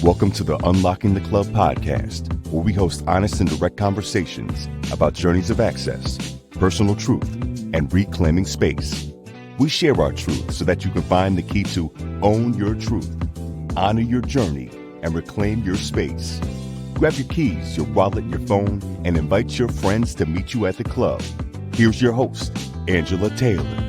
Welcome to the Unlocking the Club podcast, where we host honest and direct conversations about journeys of access, personal truth, and reclaiming space. We share our truth so that you can find the key to own your truth, honor your journey, and reclaim your space. Grab your keys, your wallet, your phone, and invite your friends to meet you at the club. Here's your host, Angela Taylor.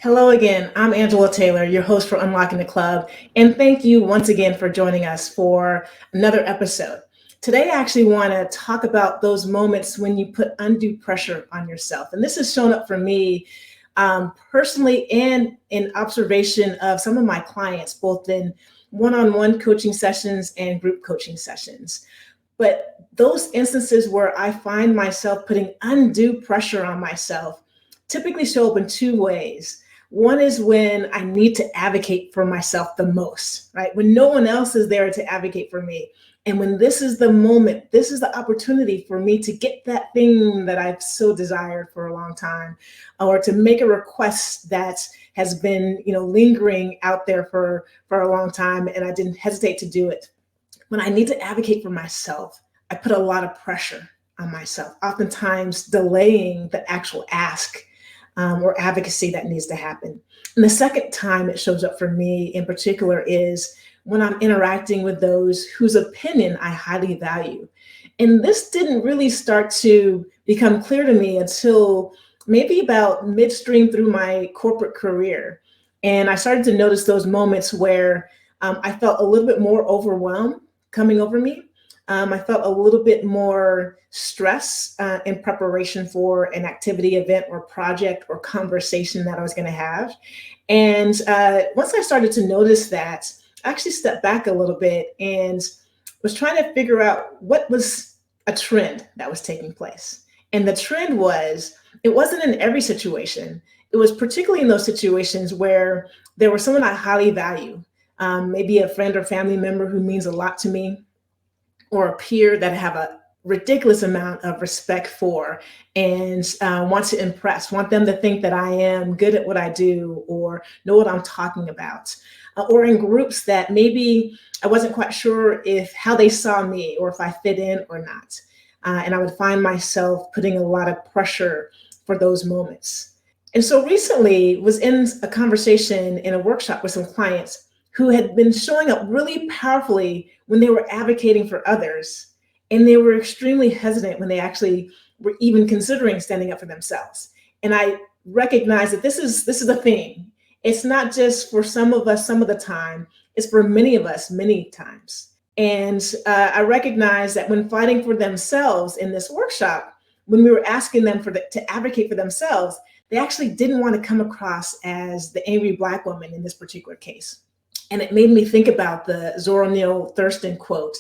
Hello again, I'm Angela Taylor, your host for Unlocking the Club, and thank you once again for joining us for another episode. Today, I actually want to talk about those moments when you put undue pressure on yourself. And this has shown up for me personally and in observation of some of my clients, both in one-on-one coaching sessions and group coaching sessions. But those instances where I find myself putting undue pressure on myself typically show up in two ways. One is when I need to advocate for myself the most, right? When no one else is there to advocate for me. And when this is the moment, this is the opportunity for me to get that thing that I've so desired for a long time, or to make a request that has been, lingering out there for a long time, and I didn't hesitate to do it. When I need to advocate for myself, I put a lot of pressure on myself, oftentimes delaying the actual ask or advocacy that needs to happen. And the second time it shows up for me in particular is when I'm interacting with those whose opinion I highly value. And this didn't really start to become clear to me until maybe about midstream through my corporate career. And I started to notice those moments where I felt a little bit more overwhelmed coming over me. I felt a little bit more stress in preparation for an activity, event, or project or conversation that I was going to have. And once I started to notice that, I actually stepped back a little bit and was trying to figure out what was a trend that was taking place. And the trend was, it wasn't in every situation. It was particularly in those situations where there was someone I highly value, maybe a friend or family member who means a lot to me, or a peer that I have a ridiculous amount of respect for and want to impress, want them to think that I am good at what I do or know what I'm talking about. Or in groups that maybe I wasn't quite sure if how they saw me or if I fit in or not. And I would find myself putting a lot of pressure for those moments. And so recently was in a conversation in a workshop with some clients who had been showing up really powerfully when they were advocating for others. And they were extremely hesitant when they actually were even considering standing up for themselves. And I recognize that this is a thing. It's not just for some of us some of the time, it's for many of us many times. And I recognize that when fighting for themselves in this workshop, when we were asking them to advocate for themselves, they actually didn't want to come across as the angry Black woman in this particular case. And it made me think about the Zora Neale Thurston quote,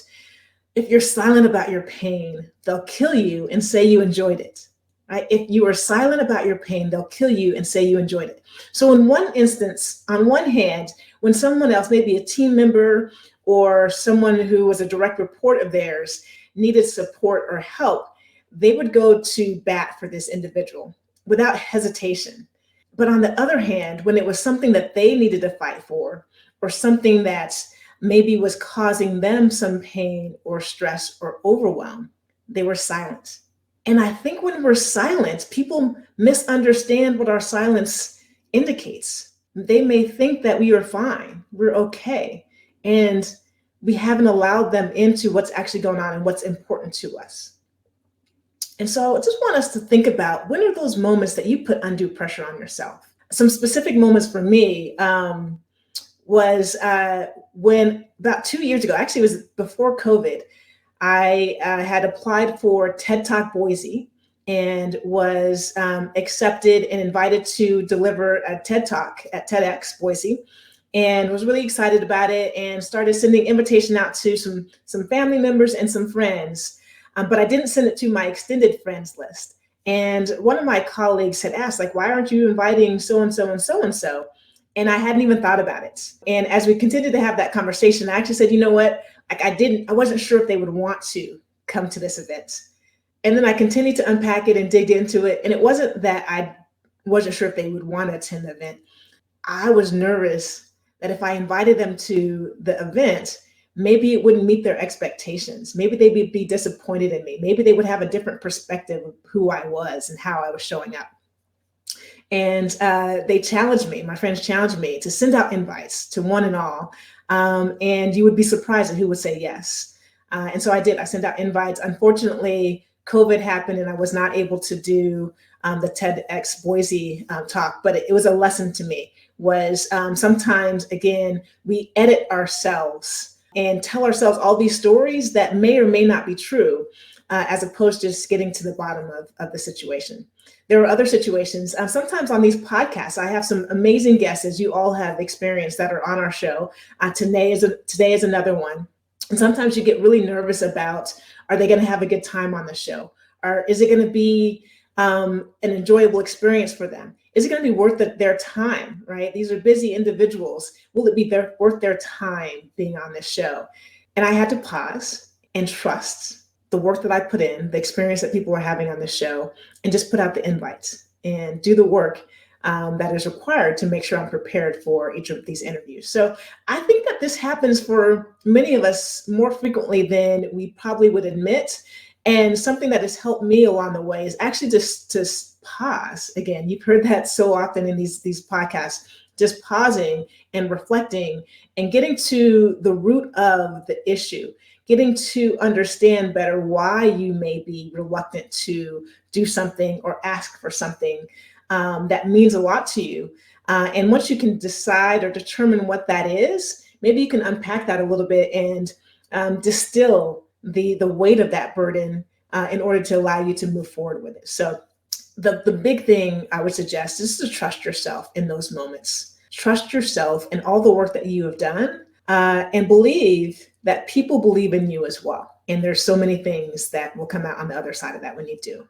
"If you're silent about your pain, they'll kill you and say you enjoyed it." Right? If you are silent about your pain, they'll kill you and say you enjoyed it. So in one instance, on one hand, when someone else, maybe a team member or someone who was a direct report of theirs, needed support or help, they would go to bat for this individual without hesitation. But on the other hand, when it was something that they needed to fight for, or something that maybe was causing them some pain or stress or overwhelm, they were silent. And I think when we're silent, people misunderstand what our silence indicates. They may think that we are fine, we're okay, and we haven't allowed them into what's actually going on and what's important to us. And so I just want us to think about, when are those moments that you put undue pressure on yourself? Some specific moments for me was when about 2 years ago, actually it was before COVID, I had applied for TED Talk Boise and was accepted and invited to deliver a TED Talk at TEDx Boise, and was really excited about it and started sending invitation out to some family members and some friends, but I didn't send it to my extended friends list. And one of my colleagues had asked, like, why aren't you inviting so-and-so and so-and-so? And I hadn't even thought about it. And as we continued to have that conversation, I actually said, you know what? I wasn't sure if they would want to come to this event. And then I continued to unpack it and dig into it. And it wasn't that I wasn't sure if they would want to attend the event. I was nervous that if I invited them to the event, maybe it wouldn't meet their expectations. Maybe they would be disappointed in me. Maybe they would have a different perspective of who I was and how I was showing up. And they challenged me, my friends challenged me to send out invites to one and all. And you would be surprised at who would say yes. And so I did. I sent out invites. Unfortunately, COVID happened and I was not able to do the TEDx Boise talk, but it was a lesson to me. Was sometimes, again, we edit ourselves and tell ourselves all these stories that may or may not be true, as opposed to just getting to the bottom of the situation. There are other situations. Sometimes on these podcasts, I have some amazing guests, as you all have experienced, that are on our show. Today is another one. And sometimes you get really nervous about, are they going to have a good time on the show? Or is it going to be an enjoyable experience for them? Is it going to be worth their time, right? These are busy individuals. Will it be worth their time being on this show? And I had to pause and trust the work that I put in, the experience that people are having on this show, and just put out the invites and do the work that is required to make sure I'm prepared for each of these interviews. So I think that this happens for many of us more frequently than we probably would admit. And something that has helped me along the way is actually just to pause. Again, you've heard that so often in these podcasts, just pausing and reflecting and getting to the root of the issue, getting to understand better why you may be reluctant to do something or ask for something that means a lot to you. And once you can decide or determine what that is, maybe you can unpack that a little bit and distill the weight of that burden in order to allow you to move forward with it. So the big thing I would suggest is to trust yourself in those moments. Trust yourself in all the work that you have done, and believe that people believe in you as well. And there's so many things that will come out on the other side of that when you do.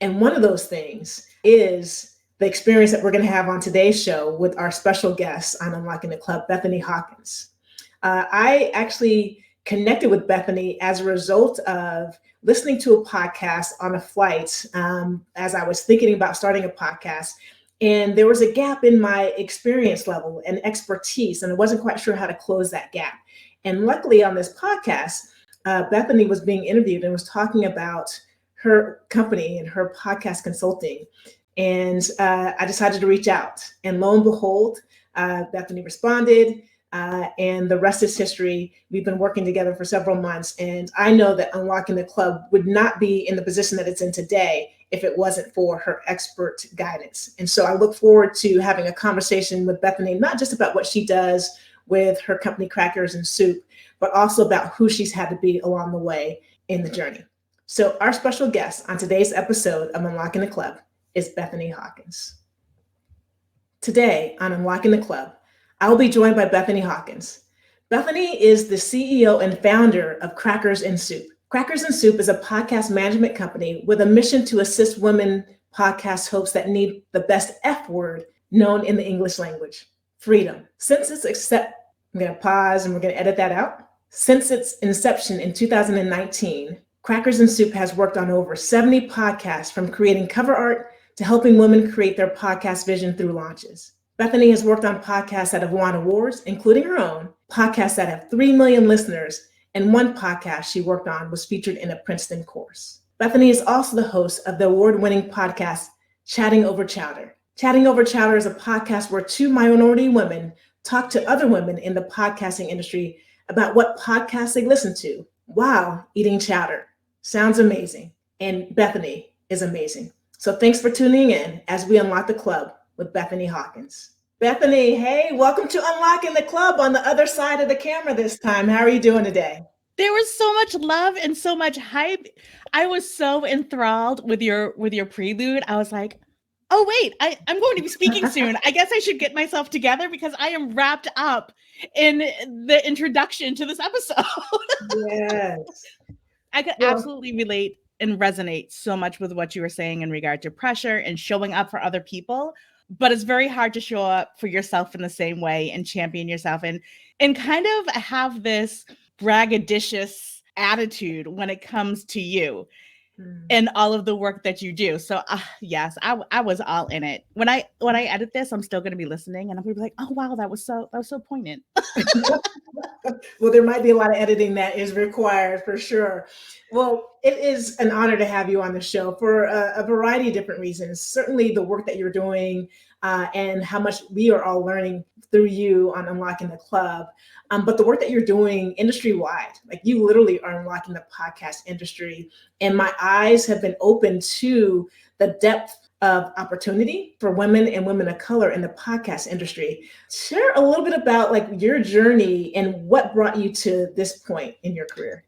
And one of those things is the experience that we're going to have on today's show with our special guest on Unlocking the Club, Bethany Hawkins. I actually connected with Bethany as a result of listening to a podcast on a flight as I was thinking about starting a podcast. And there was a gap in my experience level and expertise, and I wasn't quite sure how to close that gap. And luckily on this podcast, Bethany was being interviewed and was talking about her company and her podcast consulting. And I decided to reach out. And lo and behold, Bethany responded. And the rest is history. We've been working together for several months. And I know that Unlocking the Club would not be in the position that it's in today if it wasn't for her expert guidance. And so I look forward to having a conversation with Bethany, not just about what she does with her company, Crackers and Soup, but also about who she's had to be along the way in the journey. So our special guest on today's episode of Unlocking the Club is Bethany Hawkins. Today on Unlocking the Club, I will be joined by Bethany Hawkins. Bethany is the CEO and founder of Crackers and Soup. Crackers and Soup is a podcast management company with a mission to assist women podcast hosts that need the best F word known in the English language: freedom. I'm going to pause and we're going to edit that out. Since its inception in 2019, Crackers and Soup has worked on over 70 podcasts, from creating cover art to helping women create their podcast vision through launches. Bethany has worked on podcasts that have won awards, including her own, podcasts that have 3 million listeners, and one podcast she worked on was featured in a Princeton course. Bethany is also the host of the award-winning podcast, Chatting Over Chowder. Chatting Over Chowder is a podcast where two minority women talk to other women in the podcasting industry about what podcasts they listen to while eating chowder. Sounds amazing. And Bethany is amazing. So thanks for tuning in as we unlock the club with Bethany Hawkins. Bethany, hey, welcome to Unlocking the Club on the other side of the camera this time. How are you doing today? There was so much love and so much hype. I was so enthralled with your prelude. I was like, oh, wait, I'm going to be speaking soon. I guess I should get myself together because I am wrapped up in the introduction to this episode. Yes. I could absolutely relate and resonate so much with what you were saying in regard to pressure and showing up for other people. But it's very hard to show up for yourself in the same way and champion yourself and kind of have this braggadocious attitude when it comes to you. and all of the work that you do. So yes, I was all in it. When I edit this, I'm still going to be listening, and I'm going to be like, oh wow, that was so poignant. Well, there might be a lot of editing that is required for sure. Well, it is an honor to have you on the show for a variety of different reasons. Certainly the work that you're doing and how much we are all learning through you on Unlocking the Club. But the work that you're doing industry-wide, like you literally are unlocking the podcast industry. And my eyes have been open to the depth of opportunity for women and women of color in the podcast industry. Share a little bit about like your journey and what brought you to this point in your career.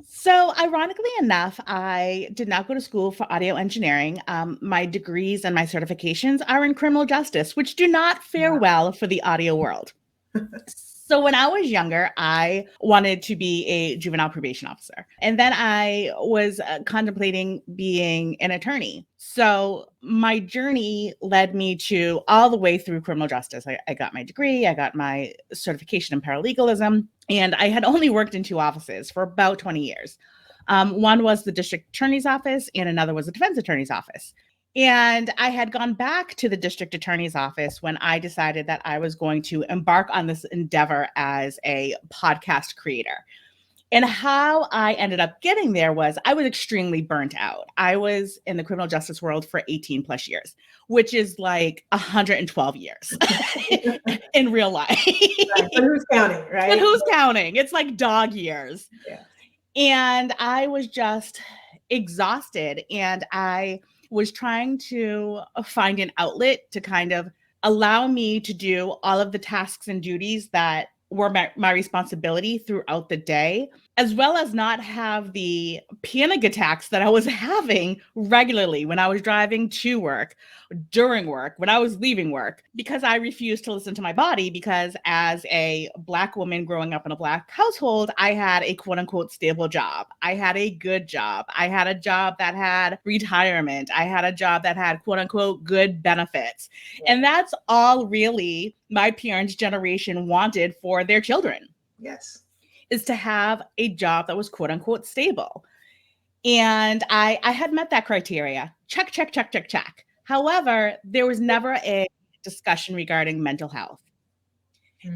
So ironically enough, I did not go to school for audio engineering. My degrees and my certifications are in criminal justice, which do not fare well for the audio world. So when I was younger, I wanted to be a juvenile probation officer. And then I was contemplating being an attorney. So my journey led me to all the way through criminal justice. I got my degree, I got my certification in paralegalism, and I had only worked in 2 offices for about 20 years. One was the district attorney's office and another was the defense attorney's office. And I had gone back to the district attorney's office when I decided that I was going to embark on this endeavor as a podcast creator. And how I ended up getting there was I was extremely burnt out. I was in the criminal justice world for 18 plus years, which is like 112 years in real life. Right. But who's counting, right? But who's counting? It's like dog years. Yeah. And I was just exhausted, and I was trying to find an outlet to kind of allow me to do all of the tasks and duties that were my responsibility throughout the day, as well as not have the panic attacks that I was having regularly when I was driving to work, during work, when I was leaving work, because I refused to listen to my body. Because as a Black woman growing up in a Black household, I had a quote unquote stable job. I had a good job. I had a job that had retirement. I had a job that had quote unquote good benefits. Yeah. And that's all really my parents' generation wanted for their children. Yes. Is to have a job that was quote unquote stable. And I had met that criteria. Check, check, check, check, check. However, there was never a discussion regarding mental health.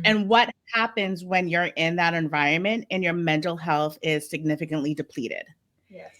And what happens when you're in that environment and your mental health is significantly depleted. Yes.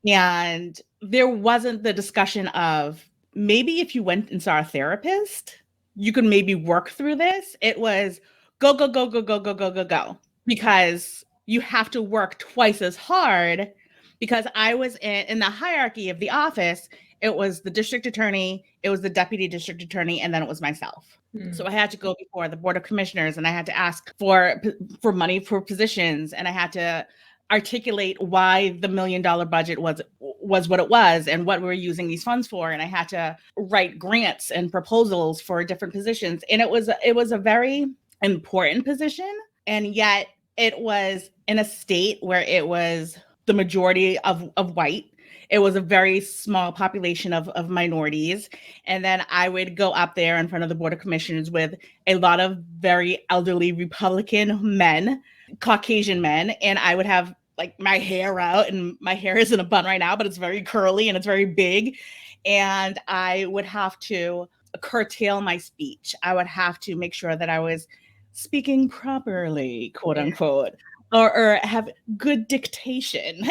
And there wasn't the discussion of maybe if you went and saw a therapist, you could maybe work through this. It was go, go, go, go, go, go, go, go, go. Because you have to work twice as hard, because I was in the hierarchy of the office. It was the district attorney, it was the deputy district attorney, and then it was myself. So I had to go before the board of commissioners, and I had to ask for money for positions, and I had to articulate why the $1 million budget was what it was and what we were using these funds for. And I had to write grants and proposals for different positions. And it was a very important position. And yet it was in a state where it was the majority of white. It was a very small population of minorities. And then I would go up there in front of the board of commissioners with a lot of very elderly Republican men, Caucasian men. And I would have like my hair out, and my hair is in a bun right now, but it's very curly and it's very big. And I would have to curtail my speech. I would have to make sure that I was speaking properly, quote unquote, or have good dictation.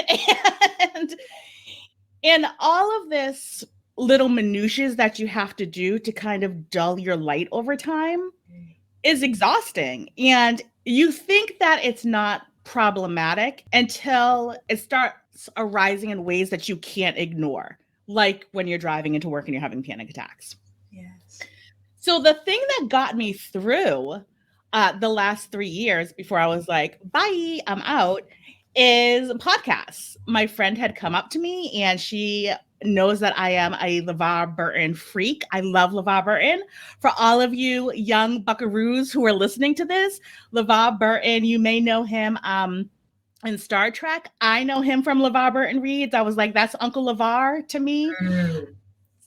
And all of this little minutiae that you have to do to kind of dull your light over time is exhausting. And you think that it's not problematic until it starts arising in ways that you can't ignore, like when you're driving into work and you're having panic attacks. Yes. So the thing that got me through the last 3 years before I was like, bye, I'm out, is podcasts. My friend had come up to me, and she knows that I am a LeVar Burton freak. I love LeVar Burton. For all of you young buckaroos who are listening to this, LeVar Burton, you may know him in Star Trek. I know him from LeVar Burton Reads. I was like, that's Uncle LeVar to me.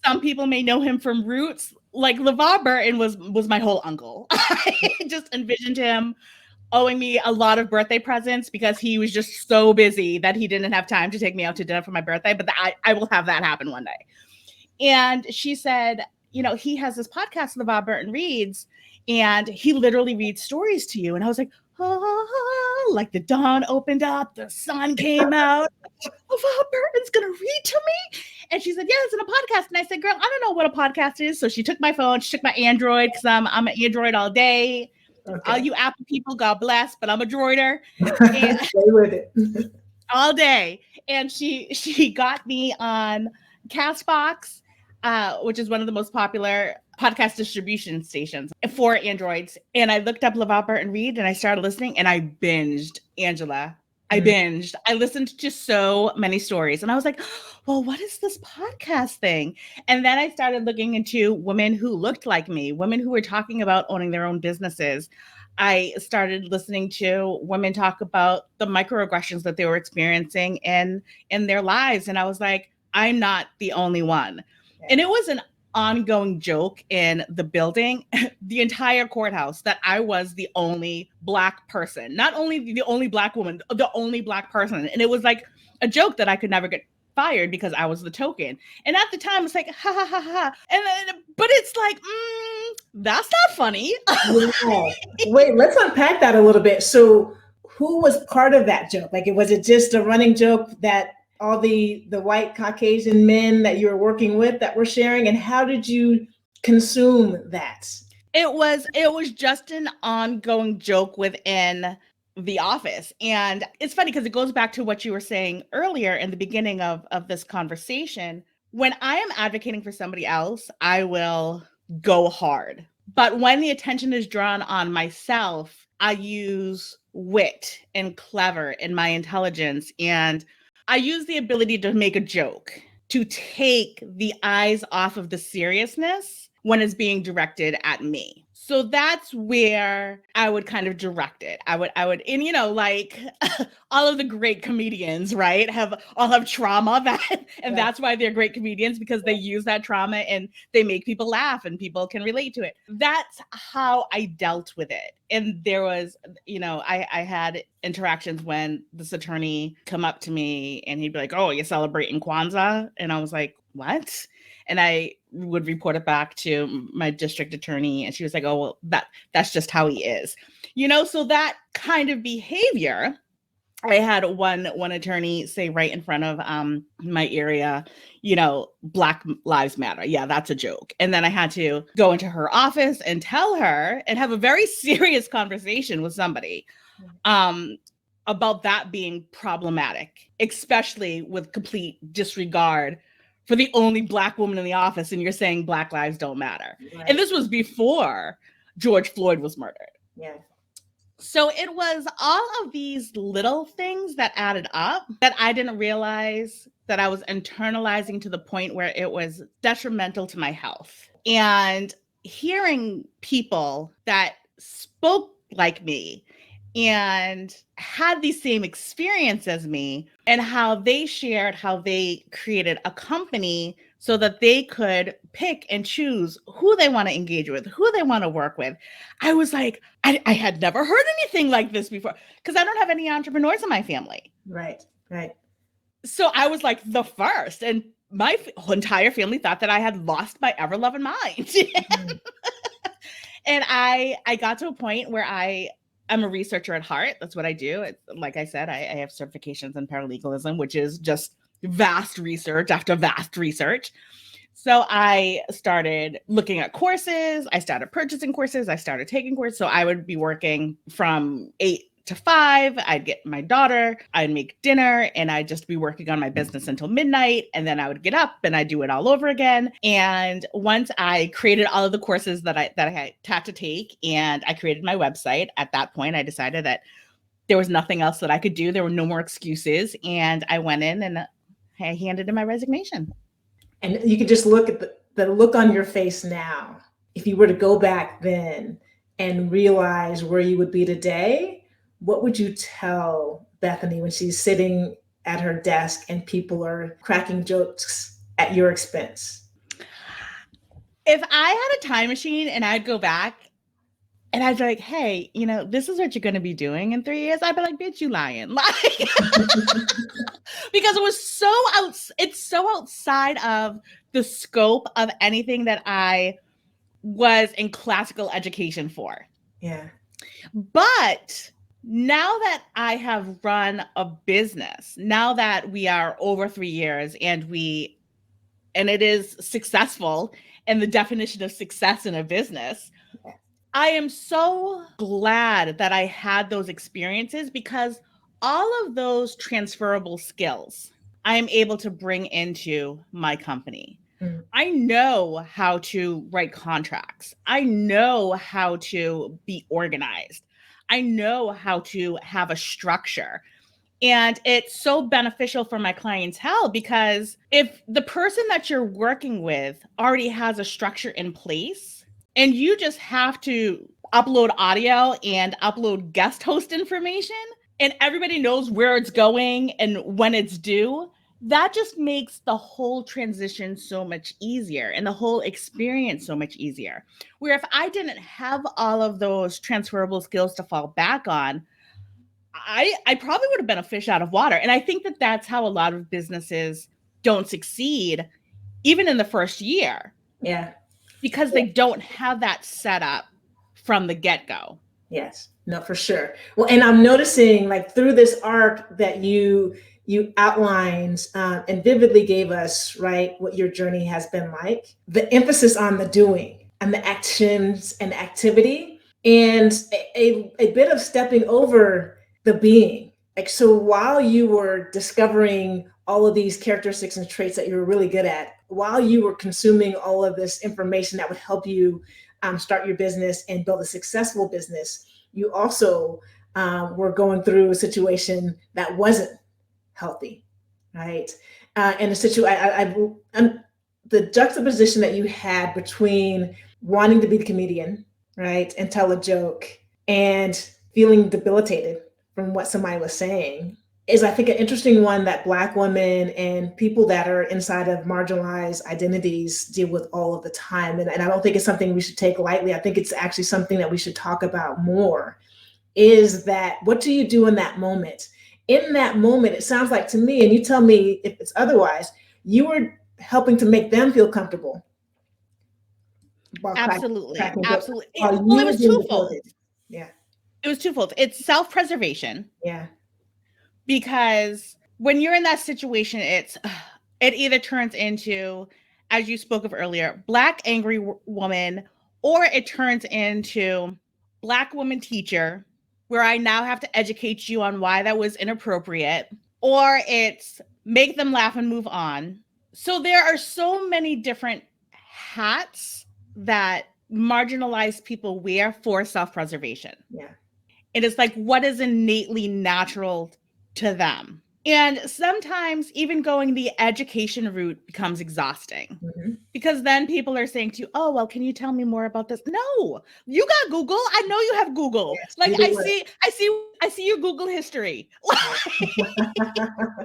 Some people may know him from Roots. Like LeVar Burton was my whole uncle. I just envisioned him owing me a lot of birthday presents because he was just so busy that he didn't have time to take me out to dinner for my birthday. But I will have that happen one day. And she said, he has this podcast, LeVar Burton Reads, and he literally reads stories to you. And I was like, oh, like the dawn opened up, the sun came out. LeVar Burton's going to read to me? And she said, yeah, it's in a podcast. And I said, girl, I don't know what a podcast is. So she took my phone, she took my Android, because I'm an Android all day. Okay. All you Apple people, God bless, but I'm a droider. And stay with it. All day. And she got me on Castbox, which is one of the most popular podcast distribution stations for Androids. And I looked up LeVar Burton Read and I started listening and I binged, Angela. I binged. I listened to so many stories and I was like, well, what is this podcast thing? And then I started looking into women who looked like me, women who were talking about owning their own businesses. I started listening to women talk about the microaggressions that they were experiencing in their lives. And I was like, I'm not the only one. Yeah. And it was an ongoing joke in the building, the entire courthouse, that I was the only Black person, not only the only Black woman, the only Black person. And it was like a joke that I could never get fired because I was the token. And at the time it's like, ha ha ha ha. And then, but it's like, that's not funny. Yeah. Wait, let's unpack that a little bit. So who was part of that joke? Like, was it just a running joke that all the white Caucasian men that you were working with that were sharing? And how did you consume that? It was just an ongoing joke within the office. And it's funny because it goes back to what you were saying earlier in the beginning of this conversation. When I am advocating for somebody else, I will go hard. But when the attention is drawn on myself, I use wit and clever and my intelligence, and I use the ability to make a joke to take the eyes off of the seriousness when it's being directed at me. So that's where I would kind of direct it. I would, and like all of the great comedians, right, all have trauma that's why they're great comedians, because they use that trauma and they make people laugh and people can relate to it. That's how I dealt with it. And there was, I had interactions when this attorney come up to me and he'd be like, oh, you're celebrating Kwanzaa? And I was like, what? And I would report it back to my district attorney. And she was like, oh, well, that's just how he is. So that kind of behavior, I had one attorney say right in front of my area, Black Lives Matter. Yeah, that's a joke. And then I had to go into her office and tell her and have a very serious conversation with somebody about that being problematic, especially with complete disregard for the only Black woman in the office, and you're saying Black lives don't matter. Right. And this was before George Floyd was murdered. Yeah. So it was all of these little things that added up that I didn't realize that I was internalizing to the point where it was detrimental to my health. And hearing people that spoke like me and had the same experience as me, and how they shared how they created a company so that they could pick and choose who they want to engage with, who they want to work with. I was like, I had never heard anything like this before, because I don't have any entrepreneurs in my family. Right. So I was like the first, and my entire family thought that I had lost my ever-loving mind. And I got to a point where I'm a researcher at heart. That's what I do. Like I said, I have certifications in paralegalism, which is just vast research after vast research. So I started looking at courses. I started purchasing courses. I started taking courses. So I would be working from 8 to 5. I'd get my daughter, I'd make dinner, and I'd just be working on my business until midnight. And then I would get up and I'd do it all over again. And once I created all of the courses that I had to take, and I created my website, at that point, I decided that there was nothing else that I could do. There were no more excuses. And I went in and I handed in my resignation. And you could just look at the look on your face now. If you were to go back then and realize where you would be today, what would you tell Bethany when she's sitting at her desk and people are cracking jokes at your expense? If I had a time machine and I'd go back, And I'd be like, hey, this is what you're going to be doing in 3 years. I'd be like, bitch, you lying. Like, because it was it's so outside of the scope of anything that I was in classical education for. Yeah. But now that I have run a business, now that we are over 3 years and it is successful, and the definition of success in a business, I am so glad that I had those experiences, because all of those transferable skills I am able to bring into my company. Mm. I know how to write contracts. I know how to be organized. I know how to have a structure. And it's so beneficial for my clientele, because if the person that you're working with already has a structure in place, and you just have to upload audio and upload guest host information, and everybody knows where it's going and when it's due, that just makes the whole transition so much easier and the whole experience so much easier. Where if I didn't have all of those transferable skills to fall back on, I probably would have been a fish out of water. And I think that that's how a lot of businesses don't succeed, even in the first year. Yeah. Because they don't have that set up from the get-go. Yes, no, for sure. Well, and I'm noticing, like, through this arc that you outlined and vividly gave us, right, what your journey has been like, the emphasis on the doing and the actions and activity, and a bit of stepping over the being. Like, so while you were discovering all of these characteristics and traits that you were really good at, while you were consuming all of this information that would help you start your business and build a successful business, you also were going through a situation that wasn't healthy, right? And the juxtaposition that you had between wanting to be the comedian, right, and tell a joke, and feeling debilitated from what somebody was saying, is, I think, an interesting one that Black women and people that are inside of marginalized identities deal with all of the time. And I don't think it's something we should take lightly. I think it's actually something that we should talk about more, is that, what do you do in that moment? In that moment, it sounds like to me, and you tell me if it's otherwise, you were helping to make them feel comfortable. Absolutely. Absolutely. Well, it was twofold. Yeah. It was twofold. It's self-preservation. Yeah. Because when you're in that situation, it either turns into, as you spoke of earlier, Black angry woman, or it turns into Black woman teacher, where I now have to educate you on why that was inappropriate, or it's make them laugh and move on. So there are so many different hats that marginalized people wear for self-preservation. Yeah. It is like, what is innately natural to them. And sometimes even going the education route becomes exhausting, because then people are saying to you, oh, well, can you tell me more about this? No, you got Google. I know you have Google. Yes, like I see your Google history. Look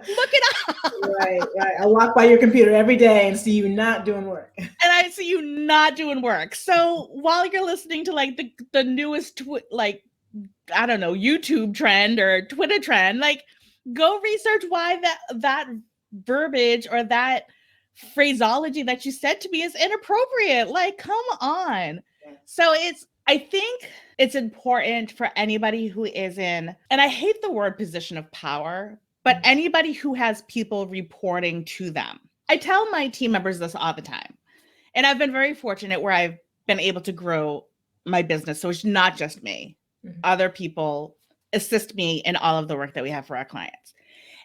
it up. Right. I walk by your computer every day and see you not doing work. And I see you not doing work. So while you're listening to like the newest, I don't know, YouTube trend or Twitter trend, like, go research why that verbiage or that phraseology that you said to me is inappropriate. Like, come on. Yeah. So I think it's important for anybody who is in, and I hate the word position of power, but anybody who has people reporting to them. I tell my team members this all the time. And I've been very fortunate where I've been able to grow my business. So it's not just me. Other people assist me in all of the work that we have for our clients.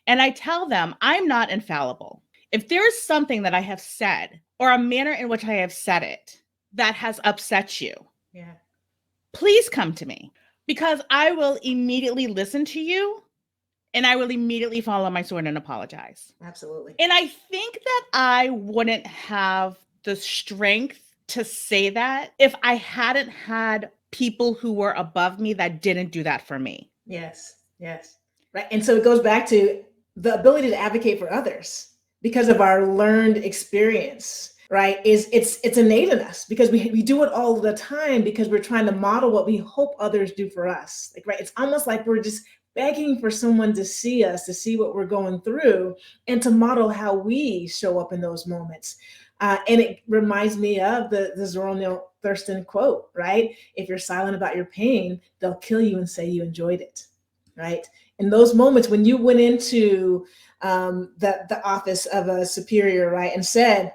And I tell them, I'm not infallible. If there's something that I have said, or a manner in which I have said it, that has upset you, please come to me, because I will immediately listen to you, and I will immediately fall on my sword and apologize. Absolutely. And I think that I wouldn't have the strength to say that if I hadn't had people who were above me that didn't do that for me. Yes. Right. And so it goes back to the ability to advocate for others because of our learned experience. right, is it's innate in us because we do it all the time because we're trying to model what we hope others do for us. Like, right, it's almost like we're just begging for someone to see us, to see what we're going through, and to model how we show up in those moments. And it reminds me of the Zora Neale Thurston quote, right? If you're silent about your pain, they'll kill you and say you enjoyed it, right? In those moments when you went into the office of a superior, right, and said,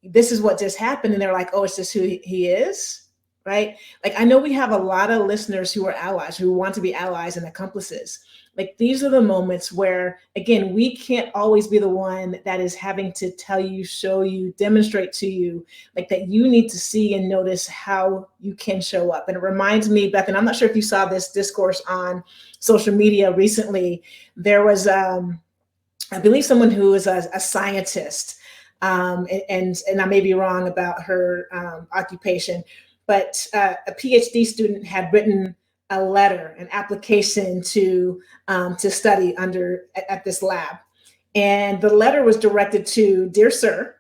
this is what just happened, and they're like, oh, it's just who he is, right? Like, I know we have a lot of listeners who are allies, who want to be allies and accomplices. Like, these are the moments where, again, we can't always be the one that is having to tell you, show you, demonstrate to you, like, that you need to see and notice how you can show up. And it reminds me, Beth, and I'm not sure if you saw this discourse on social media recently. There was, I believe, someone who is a scientist, and I may be wrong about her occupation, but a PhD student had written a letter, an application to study at this lab, and the letter was directed to "Dear Sir,"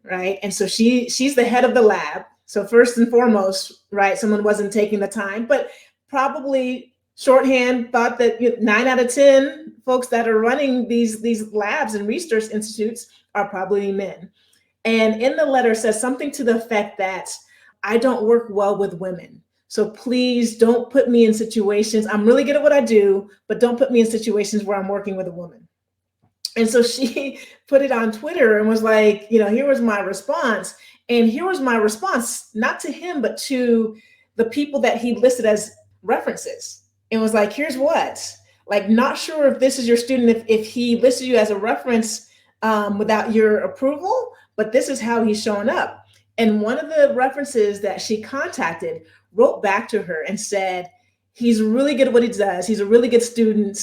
right? And so she's the head of the lab. So first and foremost, right, someone wasn't taking the time, but probably shorthand thought that 9 out of 10 folks that are running these labs and research institutes are probably men. And in the letter says something to the effect that I don't work well with women. So please don't put me in situations. I'm really good at what I do, but don't put me in situations where I'm working with a woman. And so she put it on Twitter and was like, here was my response. And here was my response, not to him, but to the people that he listed as references. And was like, here's what, like, not sure if this is your student, if he listed you as a reference without your approval, but this is how he's showing up. And one of the references that she contacted wrote back to her and said, he's really good at what he does. He's a really good student.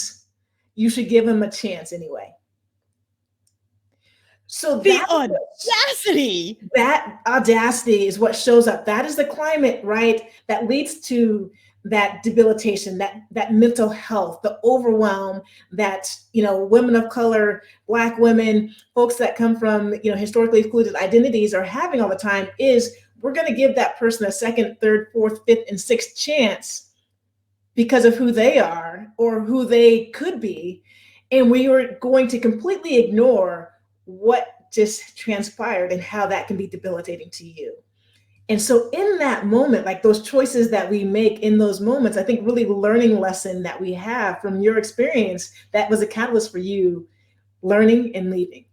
You should give him a chance anyway. So the audacity. That audacity is what shows up. That is the climate, right? That leads to that debilitation, that mental health, the overwhelm that, women of color, Black women, folks that come from, historically excluded identities are having all the time is we're going to give that person a second, third, fourth, fifth, and sixth chance because of who they are or who they could be. And we are going to completely ignore what just transpired and how that can be debilitating to you. And so in that moment, like those choices that we make in those moments, I think really learning lesson that we have from your experience, that was a catalyst for you learning and leaving.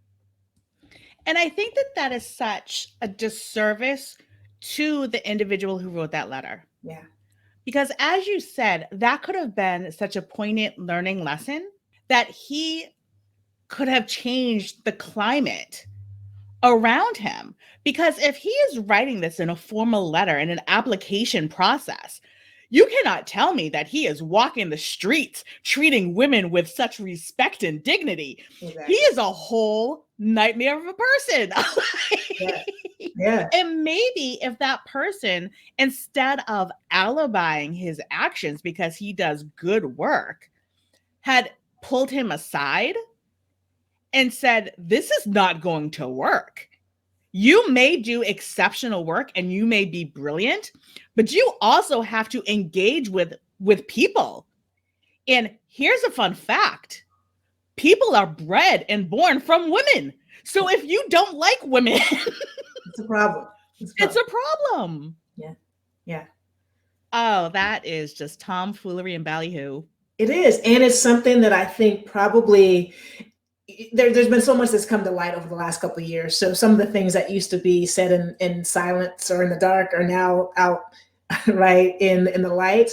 And I think that is such a disservice to the individual who wrote that letter. Yeah. Because as you said, that could have been such a poignant learning lesson that he could have changed the climate around him. Because if he is writing this in a formal letter in an application process, you cannot tell me that he is walking the streets treating women with such respect and dignity. Exactly. He is a whole nightmare of a person. Yeah. And maybe if that person, instead of alibying his actions because he does good work, had pulled him aside and said, this is not going to work. You may do exceptional work and you may be brilliant, but you also have to engage with people. And here's a fun fact. People are bred and born from women. So if you don't like women, it's a problem. It's a problem. Yeah. Oh, that is just tomfoolery and ballyhoo. It is. And it's something that I think probably there's been so much that's come to light over the last couple of years. So some of the things that used to be said in silence or in the dark are now out, right, in the light.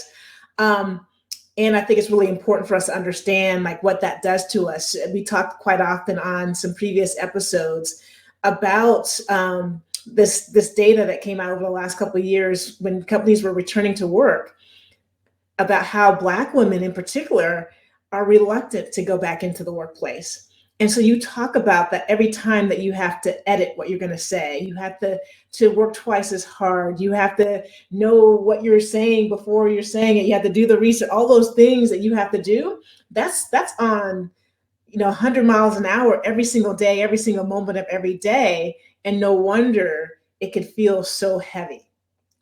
And I think it's really important for us to understand like what that does to us. We talked quite often on some previous episodes about this data that came out over the last couple of years when companies were returning to work about how Black women in particular are reluctant to go back into the workplace. And so you talk about that every time that you have to edit what you're going to say, you have to work twice as hard. You have to know what you're saying before you're saying it. You have to do the research, all those things that you have to do. That's on 100 miles an hour every single day, every single moment of every day. And no wonder it could feel so heavy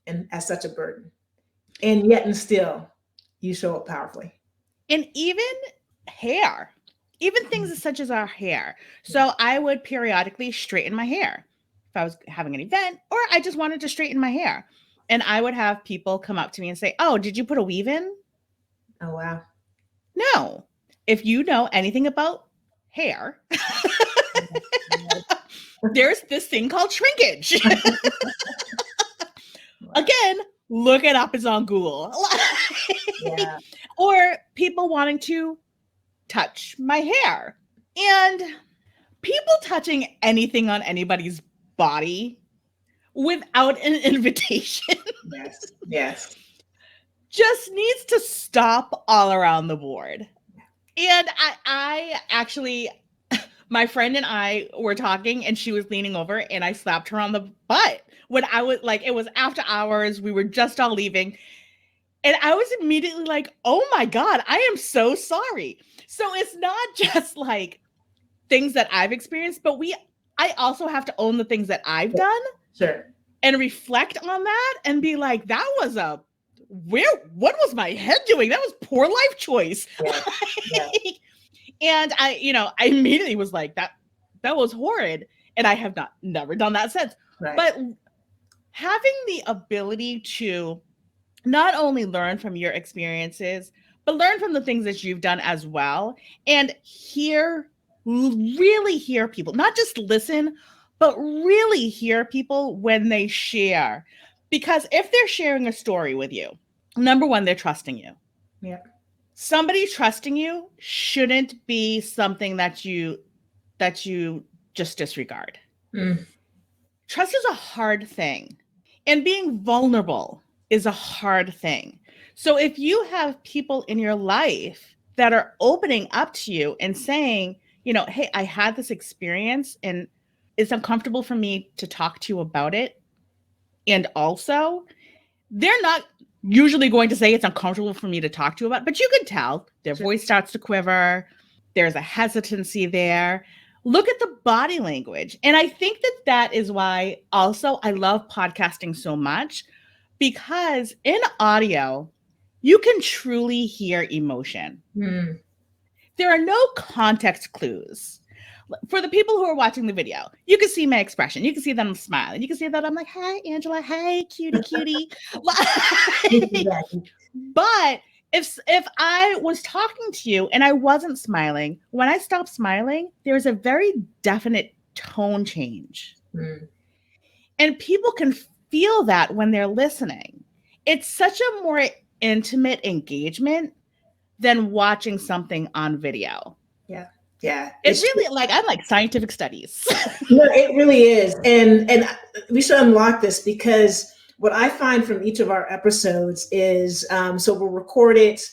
and as such a burden. And yet and still, you show up powerfully. And even hair, even things such as our hair. So I would periodically straighten my hair if I was having an event, or I just wanted to straighten my hair. And I would have people come up to me and say, "Oh, did you put a weave in?" Oh, wow. No. If you know anything about hair, there's this thing called shrinkage. Again, look it up. It's on Google. Yeah. Or people wanting to touch my hair. And people touching anything on anybody's body without an invitation Yes. just needs to stop all around the board. And I actually, my friend and I were talking and she was leaning over and I slapped her on the butt when I was like, it was after hours. We were just all leaving. And I was immediately like, oh my God, I am so sorry. So it's not just like things that I've experienced, but I also have to own the things that I've done. Sure. And reflect on that and be like, what was my head doing? That was poor life choice. Yeah. And I immediately was like, that was horrid. And I have never done that since. Right. But having the ability to not only learn from your experiences, but learn from the things that you've done as well. And really hear people, not just listen, but really hear people when they share. Because if they're sharing a story with you, number one, they're trusting you. Yeah. Somebody trusting you shouldn't be something that you just disregard. Trust is a hard thing. And being vulnerable is a hard thing. So if you have people in your life that are opening up to you and saying, hey, I had this experience and it's uncomfortable for me to talk to you about it. And also, they're not usually going to say it's uncomfortable for me to talk to you about, but you can tell their voice starts to quiver. There's a hesitancy there. Look at the body language. And I think that is why also I love podcasting so much, because in audio, you can truly hear emotion. There are no context clues. For the people who are watching the video, you can see my expression. You can see that I'm smiling. You can see that I'm like, "Hi, Angela. Hey, cutie." But if I was talking to you and I wasn't smiling, when I stopped smiling, there's a very definite tone change. And people can feel that when they're listening. It's such a more intimate engagement than watching something on video. Yeah. It's really I'm like scientific studies. No, it really is. And we should unlock this, because what I find from each of our episodes is, so we'll record it.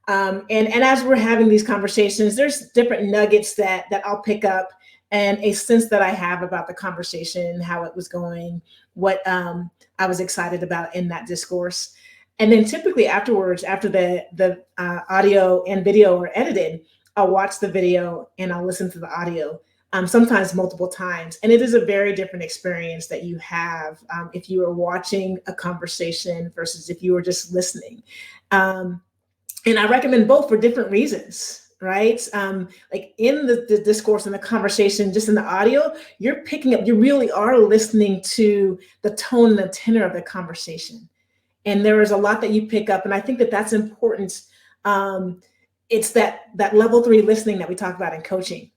And as we're having these conversations, there's different nuggets that I'll pick up, and a sense that I have about the conversation, how it was going, what I was excited about in that discourse. And then typically afterwards, after the audio and video are edited, I'll watch the video and I'll listen to the audio, sometimes multiple times. And it is a very different experience that you have if you are watching a conversation versus if you are just listening. And I recommend both for different reasons, right? Like in the discourse and the conversation, just in the audio, you're picking up, you really are listening to the tone and the tenor of the conversation. And there is a lot that you pick up. And I think that that's important. It's that level 3 listening that we talk about in coaching,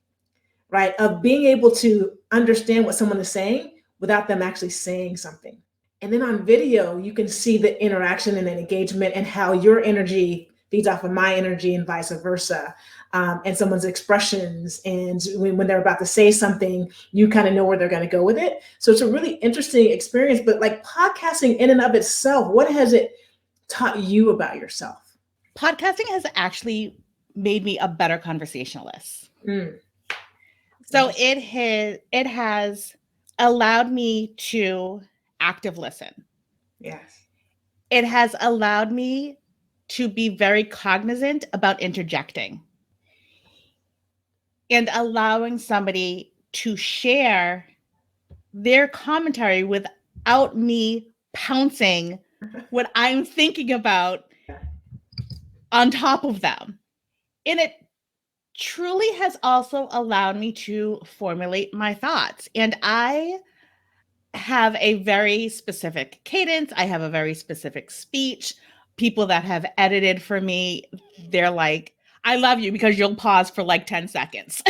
right? Of being able to understand what someone is saying without them actually saying something. And then on video, you can see the interaction and engagement and how your energy feeds off of my energy and vice versa. And someone's expressions. And when they're about to say something, you kind of know where they're going to go with it. So it's a really interesting experience. But like podcasting in and of itself, what has it taught you about yourself? Podcasting has actually made me a better conversationalist. So it has allowed me to active listen. Yes. It has allowed me to be very cognizant about interjecting. and allowing somebody to share their commentary without me pouncing what I'm thinking about on top of them. And it truly has also allowed me to formulate my thoughts. And I have a very specific cadence. I have a very specific speech. People that have edited for me, they're like, I love you because you'll pause for like 10 seconds.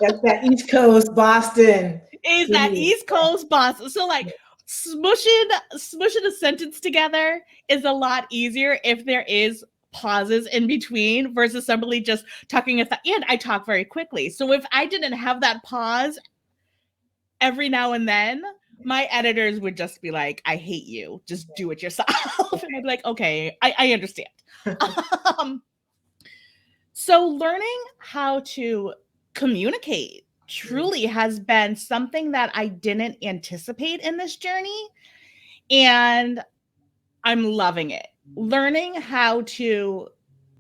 That's that East Coast Boston. Is that East Coast Boston. So like smushing a sentence together is a lot easier if there is pauses in between versus somebody just talking at the end. I talk very quickly. So if I didn't have that pause every now and then, my editors would just be like, I hate you. Just do it yourself. And I'd be like, okay, I understand. So learning how to communicate truly has been something that I didn't anticipate in this journey. And I'm loving it. Learning how to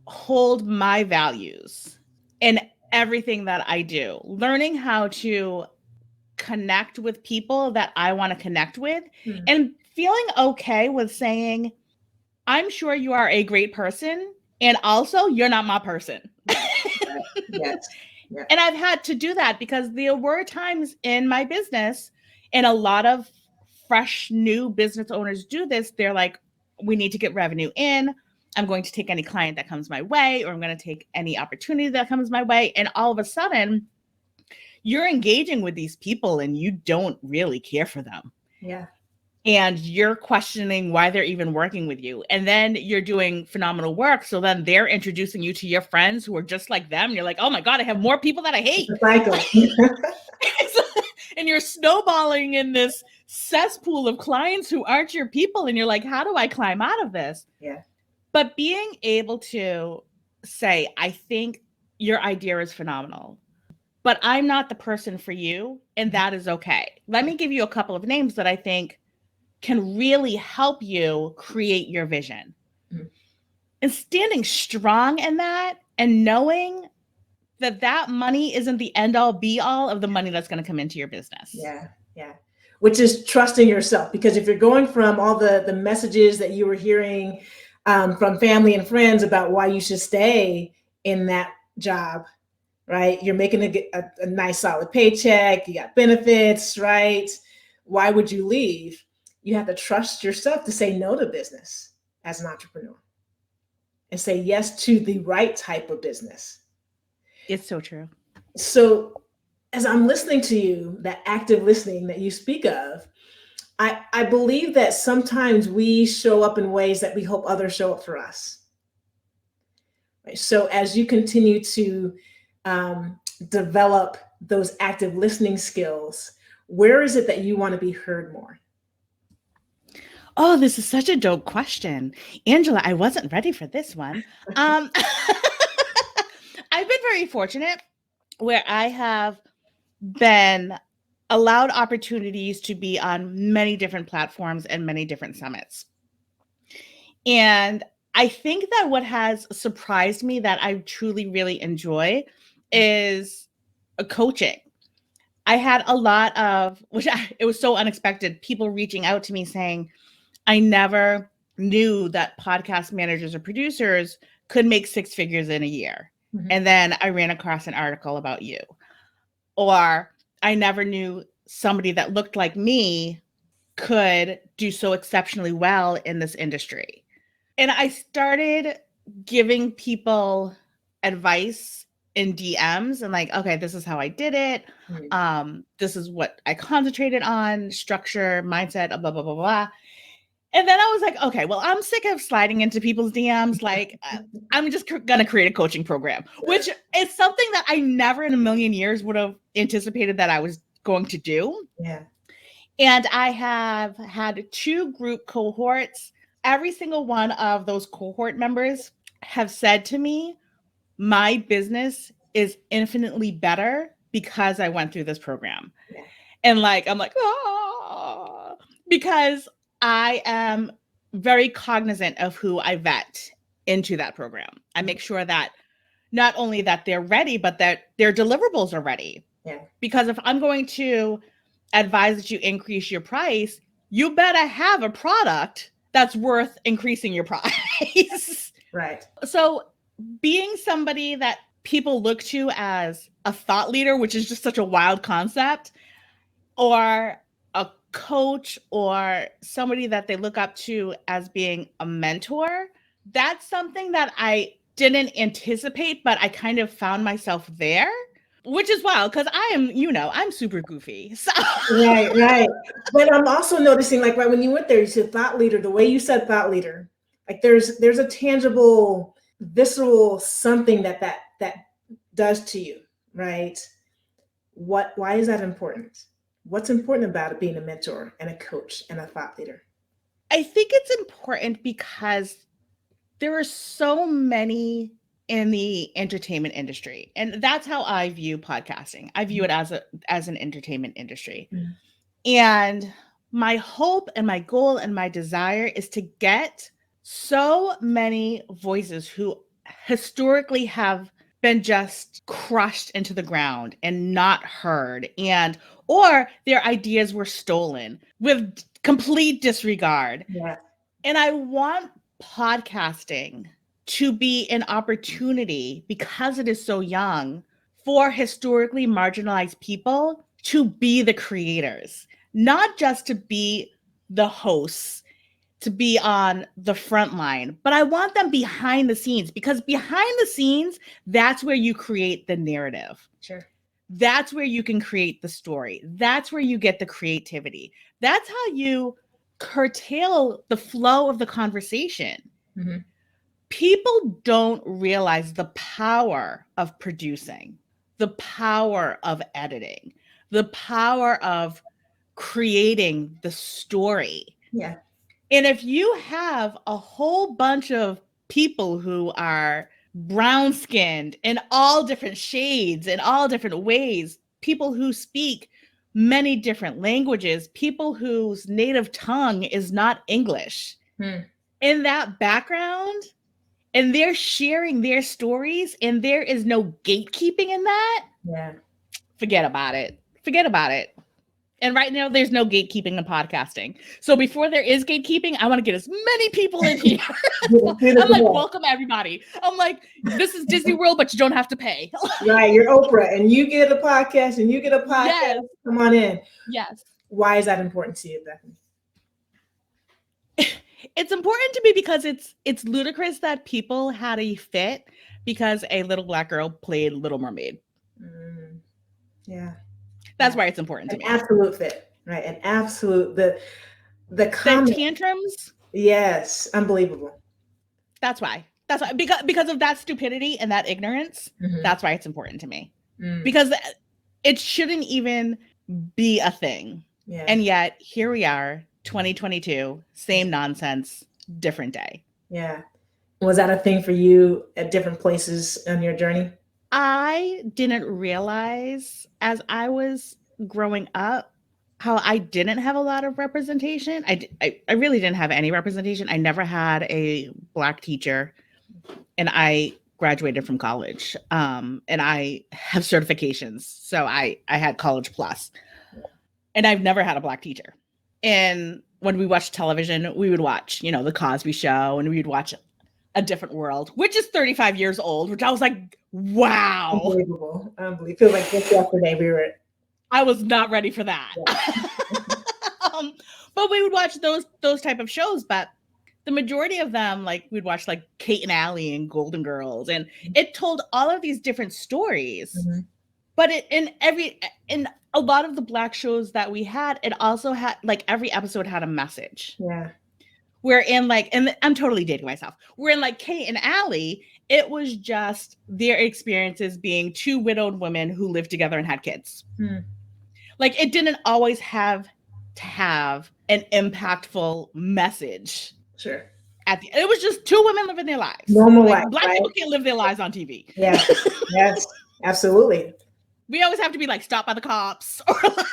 hold my values in everything that I do. Learning how to connect with people that I want to connect with, and feeling okay with saying, I'm sure you are a great person, and also you're not my person. Yes. Yeah. And I've had to do that because there were times in my business, and a lot of fresh new business owners do this. They're like, we need to get revenue in. I'm going to take any client that comes my way, or I'm going to take any opportunity that comes my way. And all of a sudden, you're engaging with these people and you don't really care for them. Yeah. And you're questioning why they're even working with you. And then you're doing phenomenal work. So then they're introducing you to your friends who are just like them. You're like, oh my God, I have more people that I hate. And you're snowballing in this cesspool of clients who aren't your people. And you're like, how do I climb out of this? Yeah. But being able to say, I think your idea is phenomenal, but I'm not the person for you. And that is okay. Let me give you a couple of names that I think can really help you create your vision. And standing strong in that and knowing that that money isn't the end all be all of the money that's going to come into your business. Yeah. Yeah. Which is trusting yourself, because if you're going from all the messages that you were hearing from family and friends about why you should stay in that job, right? You're making a nice solid paycheck, you got benefits, right? Why would you leave? You have to trust yourself to say no to business as an entrepreneur and say yes to the right type of business. It's so true. So as I'm listening to you, that active listening that you speak of, I believe that sometimes we show up in ways that we hope others show up for us. Right? So as you continue to develop those active listening skills, where is it that you want to be heard more? Oh, this is such a dope question. Angela, I wasn't ready for this one. I've been very fortunate where I have been allowed opportunities to be on many different platforms and many different summits. And I think that what has surprised me that I truly, really enjoy is coaching. I had a lot of, it was so unexpected, people reaching out to me saying, I never knew that podcast managers or producers could make 6 figures in a year. Mm-hmm. And then I ran across an article about you. Or I never knew somebody that looked like me could do so exceptionally well in this industry. And I started giving people advice in DMs and like, okay, this is how I did it. Mm-hmm. This is what I concentrated on, structure, mindset, blah, blah, blah, blah. And then I was like, okay, well, I'm sick of sliding into people's DMs. Like, I'm just going to create a coaching program, which is something that I never in a million years would have anticipated that I was going to do. Yeah. And I have had 2 group cohorts. Every single one of those cohort members have said to me, my business is infinitely better because I went through this program. Yeah. And like, I'm like, oh, because I am very cognizant of who I vet into that program. I make sure that not only that they're ready, but that their deliverables are ready. Yeah. Because if I'm going to advise that you increase your price, you better have a product that's worth increasing your price. Right. So being somebody that people look to as a thought leader, which is just such a wild concept, or a coach or somebody that they look up to as being a mentor, that's something that I didn't anticipate, but I kind of found myself there, which is wild because I am, I'm super goofy. So Right. But I'm also noticing, like, right when you went there, you said thought leader, the way you said thought leader, like there's a tangible, visceral something that does to you, right? Why is that important? What's important about it being a mentor and a coach and a thought leader? I think it's important because there are so many in the entertainment industry, and that's how I view podcasting. I view it as an entertainment industry. Mm-hmm. And my hope and my goal and my desire is to get so many voices who historically have been just crushed into the ground and not heard, or their ideas were stolen with complete disregard. Yeah. And I want podcasting to be an opportunity, because it is so young, for historically marginalized people to be the creators, not just to be the hosts, to be on the front line, but I want them behind the scenes, because behind the scenes, that's where you create the narrative. Sure. That's where you can create the story. That's where you get the creativity. That's how you curtail the flow of the conversation. Mm-hmm. People don't realize the power of producing, the power of editing, the power of creating the story. Yeah. And if you have a whole bunch of people who are brown-skinned in all different shades, in all different ways, people who speak many different languages, people whose native tongue is not English, in that background, and they're sharing their stories, and there is no gatekeeping in that, forget about it. Forget about it. And right now, there's no gatekeeping in podcasting. So before there is gatekeeping, I want to get as many people in here. I'm like, welcome everybody. I'm like, this is Disney World, but you don't have to pay. Right, you're Oprah, and you get a podcast, and you get a podcast. Yes. Come on in. Yes. Why is that important to you, Bethany? It's important to me because it's ludicrous that people had a fit because a little black girl played Little Mermaid. Yeah. That's why it's important to me. Absolute fit, right? An absolute the tantrums. Yes, unbelievable. That's why because of that stupidity and that ignorance. Mm-hmm. That's why it's important to me, because it shouldn't even be a thing. Yeah. And yet here we are, 2022, same nonsense, different day. Yeah. Was that a thing for you at different places on your journey? I didn't realize as I was growing up how I didn't have a lot of representation. I really didn't have any representation. I never had a Black teacher, and I graduated from college. And I have certifications. So I had College Plus, and I've never had a Black teacher. And when we watched television, we would watch, The Cosby Show, and we would watch A Different World, which is 35 years old, which I was like, wow. Unbelievable. Feel like just yesterday I was not ready for that. Yeah. But we would watch those type of shows, but the majority of them, like we'd watch like Kate and Allie and Golden Girls, and it told all of these different stories. Mm-hmm. But in a lot of the Black shows that we had, it also had, like, every episode had a message. Yeah. And I'm totally dating myself. We're in like Kate and Allie, it was just their experiences being two widowed women who lived together and had kids. Like, it didn't always have to have an impactful message. Sure. It was just two women living their lives. Normal life. Black people can't live their lives on TV. Yeah. Yes, absolutely. We always have to be like stopped by the cops, or like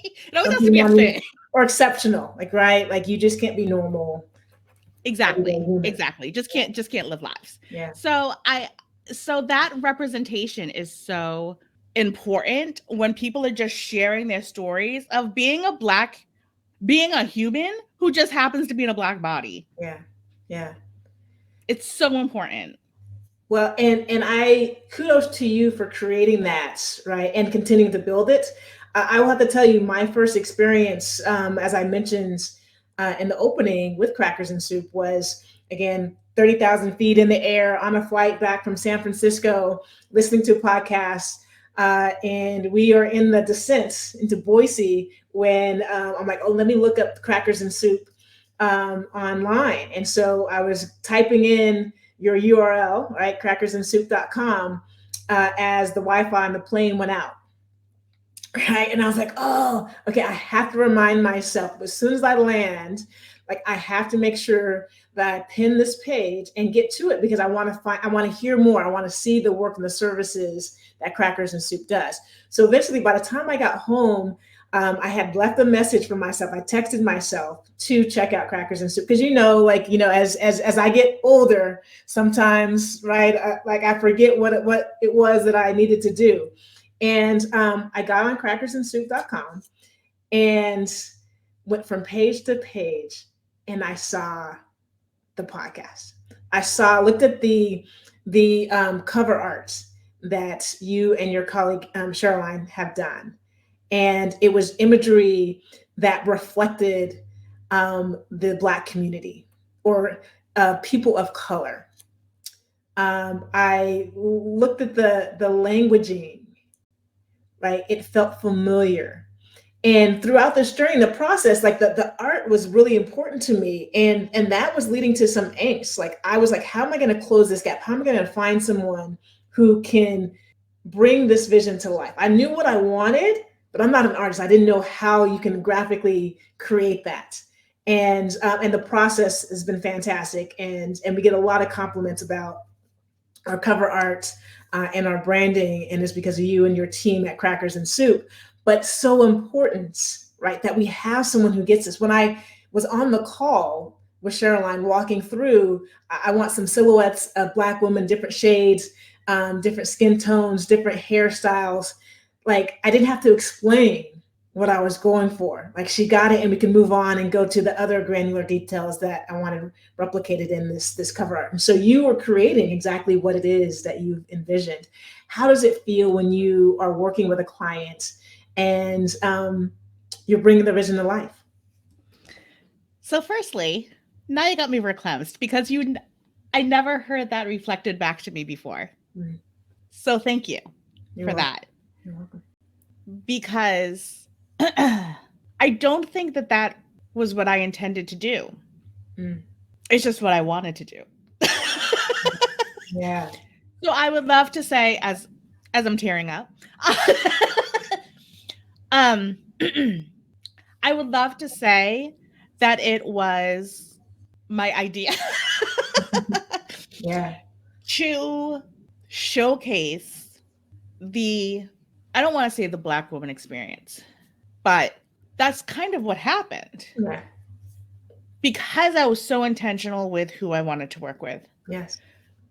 it always has to be a thing. Or exceptional, like, right? Like, you just can't be normal. Exactly. Just can't live lives. Yeah. So I So that representation is so important when people are just sharing their stories of being a human who just happens to be in a Black body. Yeah. Yeah. It's so important. Well, and I kudos to you for creating that, right, and continuing to build it. I will have to tell you, my first experience, as I mentioned in the opening with Crackers and Soup, was again 30,000 feet in the air on a flight back from San Francisco, listening to podcasts, and we are in the descent into Boise when I'm like, oh, let me look up Crackers and Soup online, and so I was typing in your URL, right, crackersandsoup.com, as the Wi-Fi on the plane went out, right? And I was like, oh, okay, I have to remind myself as soon as I land, like I have to make sure that I pin this page and get to it because I want to hear more. I want to see the work and the services that Crackers and Soup does. So eventually, by the time I got home, I had left a message for myself. I texted myself to check out Crackers and Soup because as I get older, sometimes, right, I forget what it was that I needed to do, and I got on crackersandsoup.com and went from page to page, and I saw the podcast. Looked at the cover art that you and your colleague Cheryline have done. And it was imagery that reflected the Black community or people of color. I looked at the languaging, right? It felt familiar. And throughout this journey, the process, like the art was really important to me. And that was leading to some angst. Like I was like, how am I going to close this gap? How am I going to find someone who can bring this vision to life? I knew what I wanted, but I'm not an artist. I didn't know how you can graphically create that. And the process has been fantastic. And we get a lot of compliments about our cover art and our branding. And it's because of you and your team at Crackers and Soup. But so important, right, that we have someone who gets this. When I was on the call with Cheryline walking through, I want some silhouettes of Black women, different shades, different skin tones, different hairstyles. Like I didn't have to explain what I was going for. Like she got it and we can move on and go to the other granular details that I wanted replicated in this cover art. And so you were creating exactly what it is that you've envisioned. How does it feel when you are working with a client and you're bringing the vision to life? So firstly, now you got me reclamped because I never heard that reflected back to me before. Mm. So thank you for that. You're welcome. Because I don't think that was what I intended to do. Mm. It's just what I wanted to do. Yeah. So I would love to say, as I'm tearing up, I would love to say that it was my idea. Yeah. To showcase I don't want to say the Black woman experience, but that's kind of what happened. Yeah. Because I was so intentional with who I wanted to work with. Yes.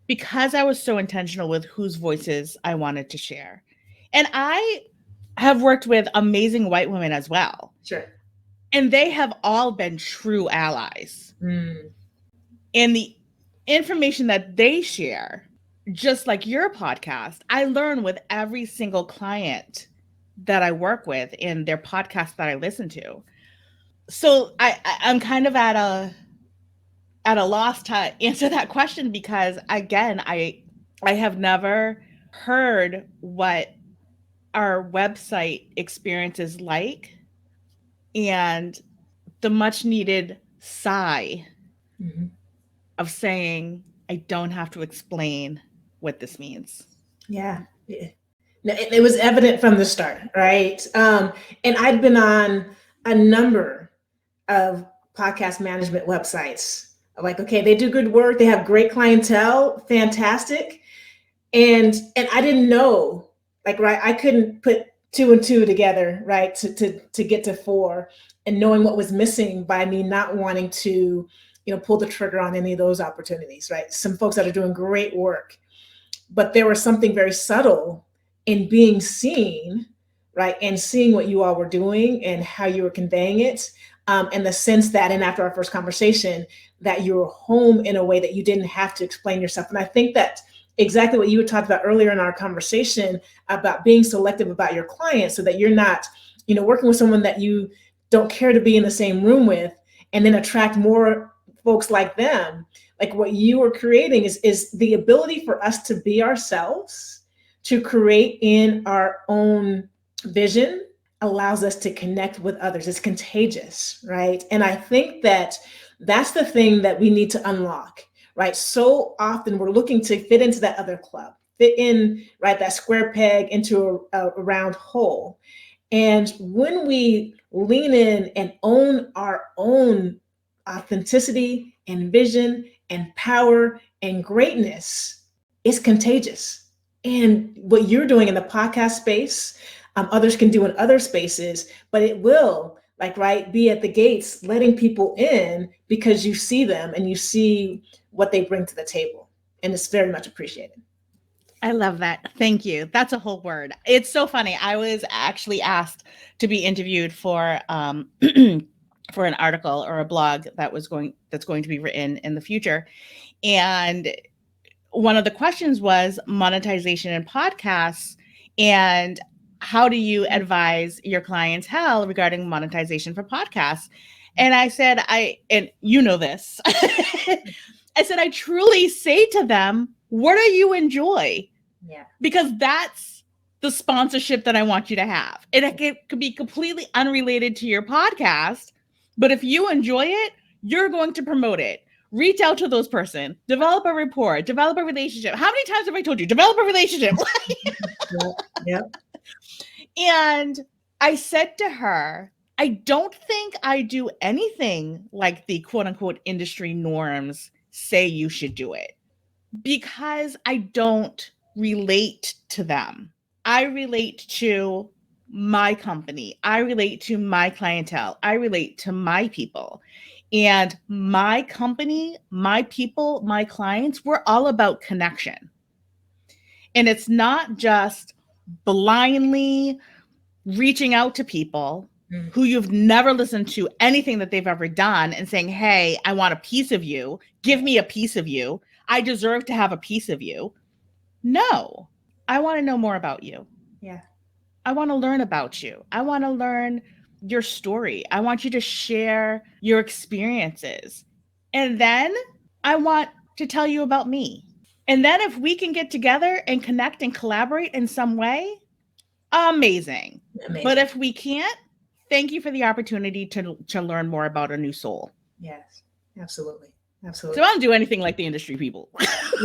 Because I was so intentional with whose voices I wanted to share. And I have worked with amazing white women as well. Sure. And they have all been true allies. Mm. And the information that they share, just like your podcast, I learn with every single client that I work with in their podcast that I listen to. So I'm kind of at a loss to answer that question because, again, I have never heard what our website experience is like and the much needed sigh of saying, I don't have to explain what this means. Yeah. It was evident from the start, right? And I'd been on a number of podcast management websites. Like, okay, they do good work. They have great clientele. Fantastic. And I didn't know, like, right, I couldn't put 2 and 2 together, right, to get to 4, and knowing what was missing by me not wanting to, pull the trigger on any of those opportunities, right? Some folks that are doing great work. but there was something very subtle in being seen, right? And seeing what you all were doing and how you were conveying it. And the sense that, and after our first conversation, that you were home in a way that you didn't have to explain yourself. And I think that exactly what you had talked about earlier in our conversation about being selective about your clients so that you're not, working with someone that you don't care to be in the same room with and then attract more folks like them. Like what you are creating is the ability for us to be ourselves, to create in our own vision, allows us to connect with others. It's contagious, right? And I think that that's the thing that we need to unlock, right? So often we're looking to fit into that other club, fit in, right, that square peg into a round hole. And when we lean in and own our own authenticity and vision and power and greatness, it's contagious. And what you're doing in the podcast space, others can do in other spaces, but it will be at the gates, letting people in because you see them and you see what they bring to the table. And it's very much appreciated. I love that. Thank you. That's a whole word. It's so funny. I was actually asked to be interviewed for for an article or a blog that's going to be written in the future. And one of the questions was monetization in podcasts, and how do you advise your clientele regarding monetization for podcasts? And I said, and you know this, I said, I truly say to them, what do you enjoy? Yeah. Because that's the sponsorship that I want you to have. It could be completely unrelated to your podcast, but if you enjoy it, you're going to promote it. Reach out to those person, develop a rapport, develop a relationship. How many times have I told you, develop a relationship? Yeah. And I said to her, I don't think I do anything like the quote unquote industry norms say you should do it, because I don't relate to them. I relate to my company. I relate to my clientele. I relate to my people. And my company, my people, my clients, we're all about connection. And it's not just blindly reaching out to people who you've never listened to anything that they've ever done and saying, hey, I want a piece of you. Give me a piece of you. I deserve to have a piece of you. No, I want to know more about you. Yeah. I want to learn about you. I want to learn your story. I want you to share your experiences. And then I want to tell you about me. And then if we can get together and connect and collaborate in some way, amazing. But if we can't, thank you for the opportunity to learn more about a new soul. Yes, absolutely. Absolutely. So I don't do anything like the industry people.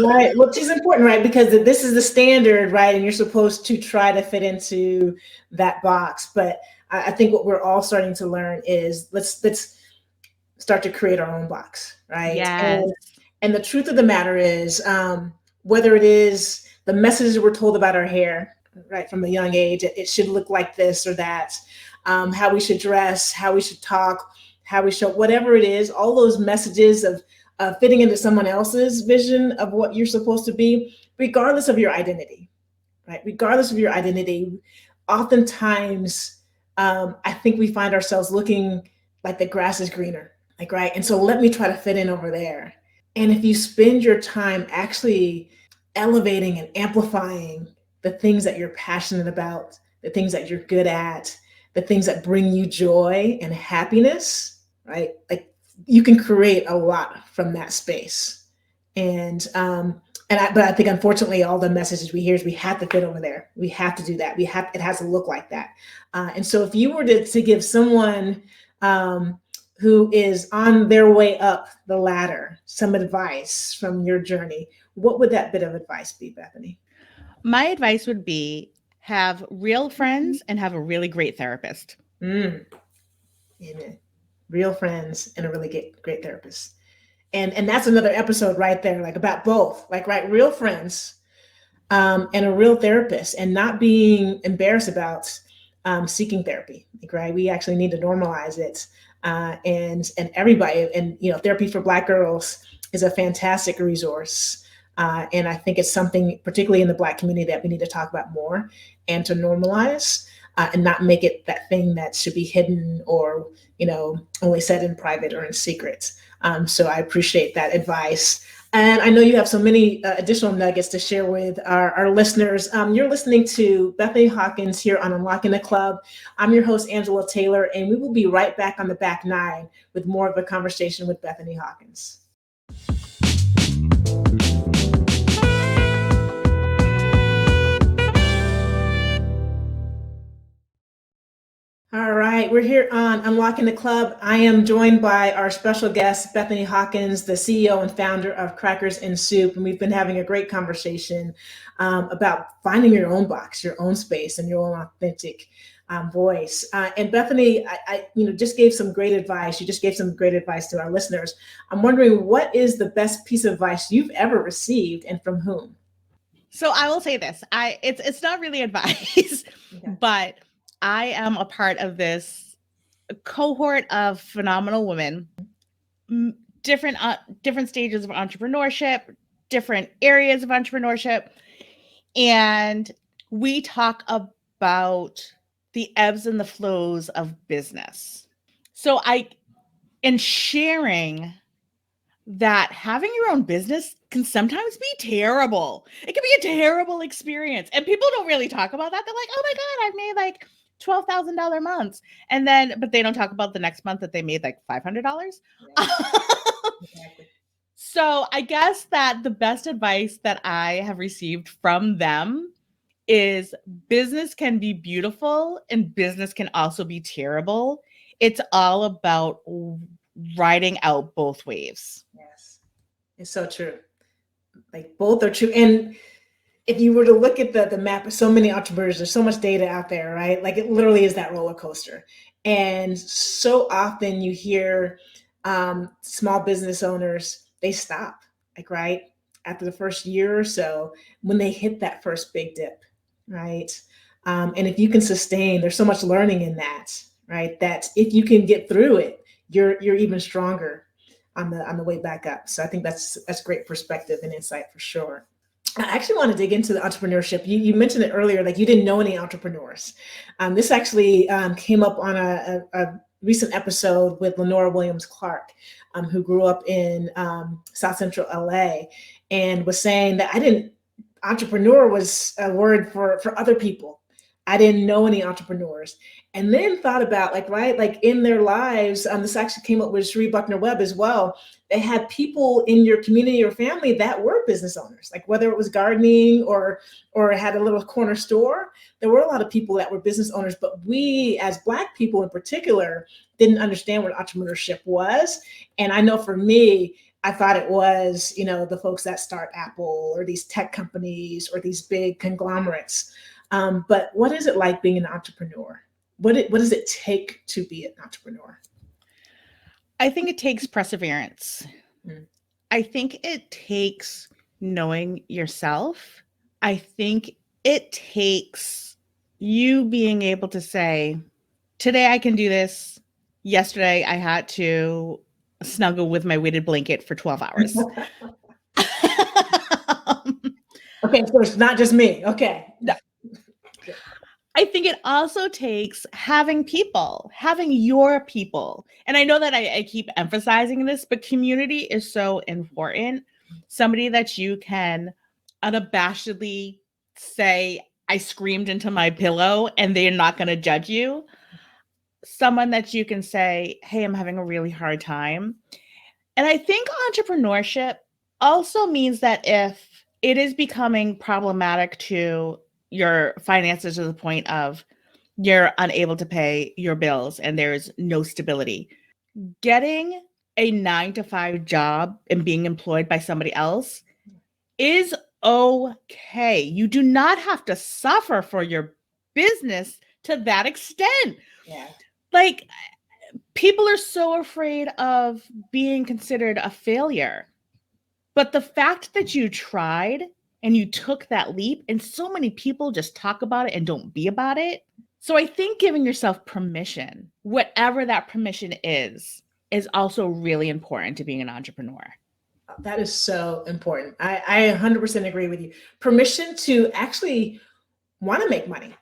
Right, which is important, right? Because this is the standard, right? And you're supposed to try to fit into that box. But I think what we're all starting to learn is let's start to create our own box, right? Yes. And the truth of the matter is, whether it is the messages we're told about our hair, right, from a young age, it should look like this or that, how we should dress, how we should talk, how we show, whatever it is, all those messages of fitting into someone else's vision of what you're supposed to be, regardless of your identity, right? Regardless of your identity, oftentimes, I think we find ourselves looking like the grass is greener, like, right? And so let me try to fit in over there. And if you spend your time actually elevating and amplifying the things that you're passionate about, the things that you're good at, the things that bring you joy and happiness, right? Like, you can create a lot from that space. But I think, unfortunately, all the messages we hear is we have to fit over there. We have to do that. It has to look like that. And so if you were to give someone who is on their way up the ladder some advice from your journey, what would that bit of advice be, Bethany? My advice would be have real friends and have a really great therapist. Amen. Real friends and a really great therapist. And that's another episode right there, like about both, like, right, real friends and a real therapist, and not being embarrassed about seeking therapy, like, right? We actually need to normalize it. And everybody, and, therapy for Black girls is a fantastic resource. And I think it's something, particularly in the Black community, that we need to talk about more and to normalize and not make it that thing that should be hidden or, only said in private or in secret. So I appreciate that advice. And I know you have so many additional nuggets to share with our listeners. You're listening to Bethany Hawkins here on Unlocking the Club. I'm your host, Angela Taylor, and we will be right back on the back nine with more of a conversation with Bethany Hawkins. All right, we're here on Unlocking the Club. I am joined by our special guest, Bethany Hawkins, the CEO and founder of Crackers and Soup. And we've been having a great conversation about finding your own box, your own space, and your own authentic voice. And Bethany, I just gave some great advice. You just gave some great advice to our listeners. I'm wondering, what is the best piece of advice you've ever received and from whom? So I will say this, it's not really advice, okay, but I am a part of this cohort of phenomenal women, different stages of entrepreneurship, different areas of entrepreneurship. And we talk about the ebbs and the flows of business. So in sharing that having your own business can sometimes be terrible. It can be a terrible experience. And people don't really talk about that. They're like, oh my God, I've made like $12,000 months. But they don't talk about the next month that they made like $500. Yeah. Exactly. So I guess that the best advice that I have received from them is business can be beautiful and business can also be terrible. It's all about riding out both waves. Yes, it's so true. Like both are true. And if you were to look at the map of so many entrepreneurs, there's so much data out there, right? Like it literally is that roller coaster. And so often you hear small business owners, they stop, like, right? After the first year or so, when they hit that first big dip, right? And if you can sustain, there's so much learning in that, right? That if you can get through it, you're even stronger on the way back up. So I think that's great perspective and insight for sure. I actually want to dig into the entrepreneurship. You mentioned it earlier, like you didn't know any entrepreneurs. This actually came up on a recent episode with Lenora Williams-Clark, who grew up in South Central LA, and was saying that entrepreneur was a word for other people. I didn't know any entrepreneurs. And then thought about like in their lives, this actually came up with Cherie Buckner-Webb as well. They had people in your community or family that were business owners, like whether it was gardening or had a little corner store. There were a lot of people that were business owners, but we as Black people in particular didn't understand what entrepreneurship was. And I know for me, I thought it was, the folks that start Apple or these tech companies or these big conglomerates. But what is it like being an entrepreneur? What does it take to be an entrepreneur? I think it takes perseverance. I think it takes knowing yourself. I think it takes you being able to say, today I can do this. Yesterday I had to snuggle with my weighted blanket for 12 hours. Okay, so it's not just me. Okay. No. I think it also takes having your people. And I know that I keep emphasizing this, but community is so important. Somebody that you can unabashedly say, I screamed into my pillow and they're not going to judge you. Someone that you can say, hey, I'm having a really hard time. And I think entrepreneurship also means that if it is becoming problematic to your finances to the point of you're unable to pay your bills and there's no stability, getting a 9-to-5 job and being employed by somebody else is okay. You do not have to suffer for your business to that extent. Yeah. Like, people are so afraid of being considered a failure. But the fact that you tried and you took that leap, and so many people just talk about it and don't be about it. So I think giving yourself permission, whatever that permission is also really important to being an entrepreneur. That is so important. I 100% agree with you. Permission to actually want to make money.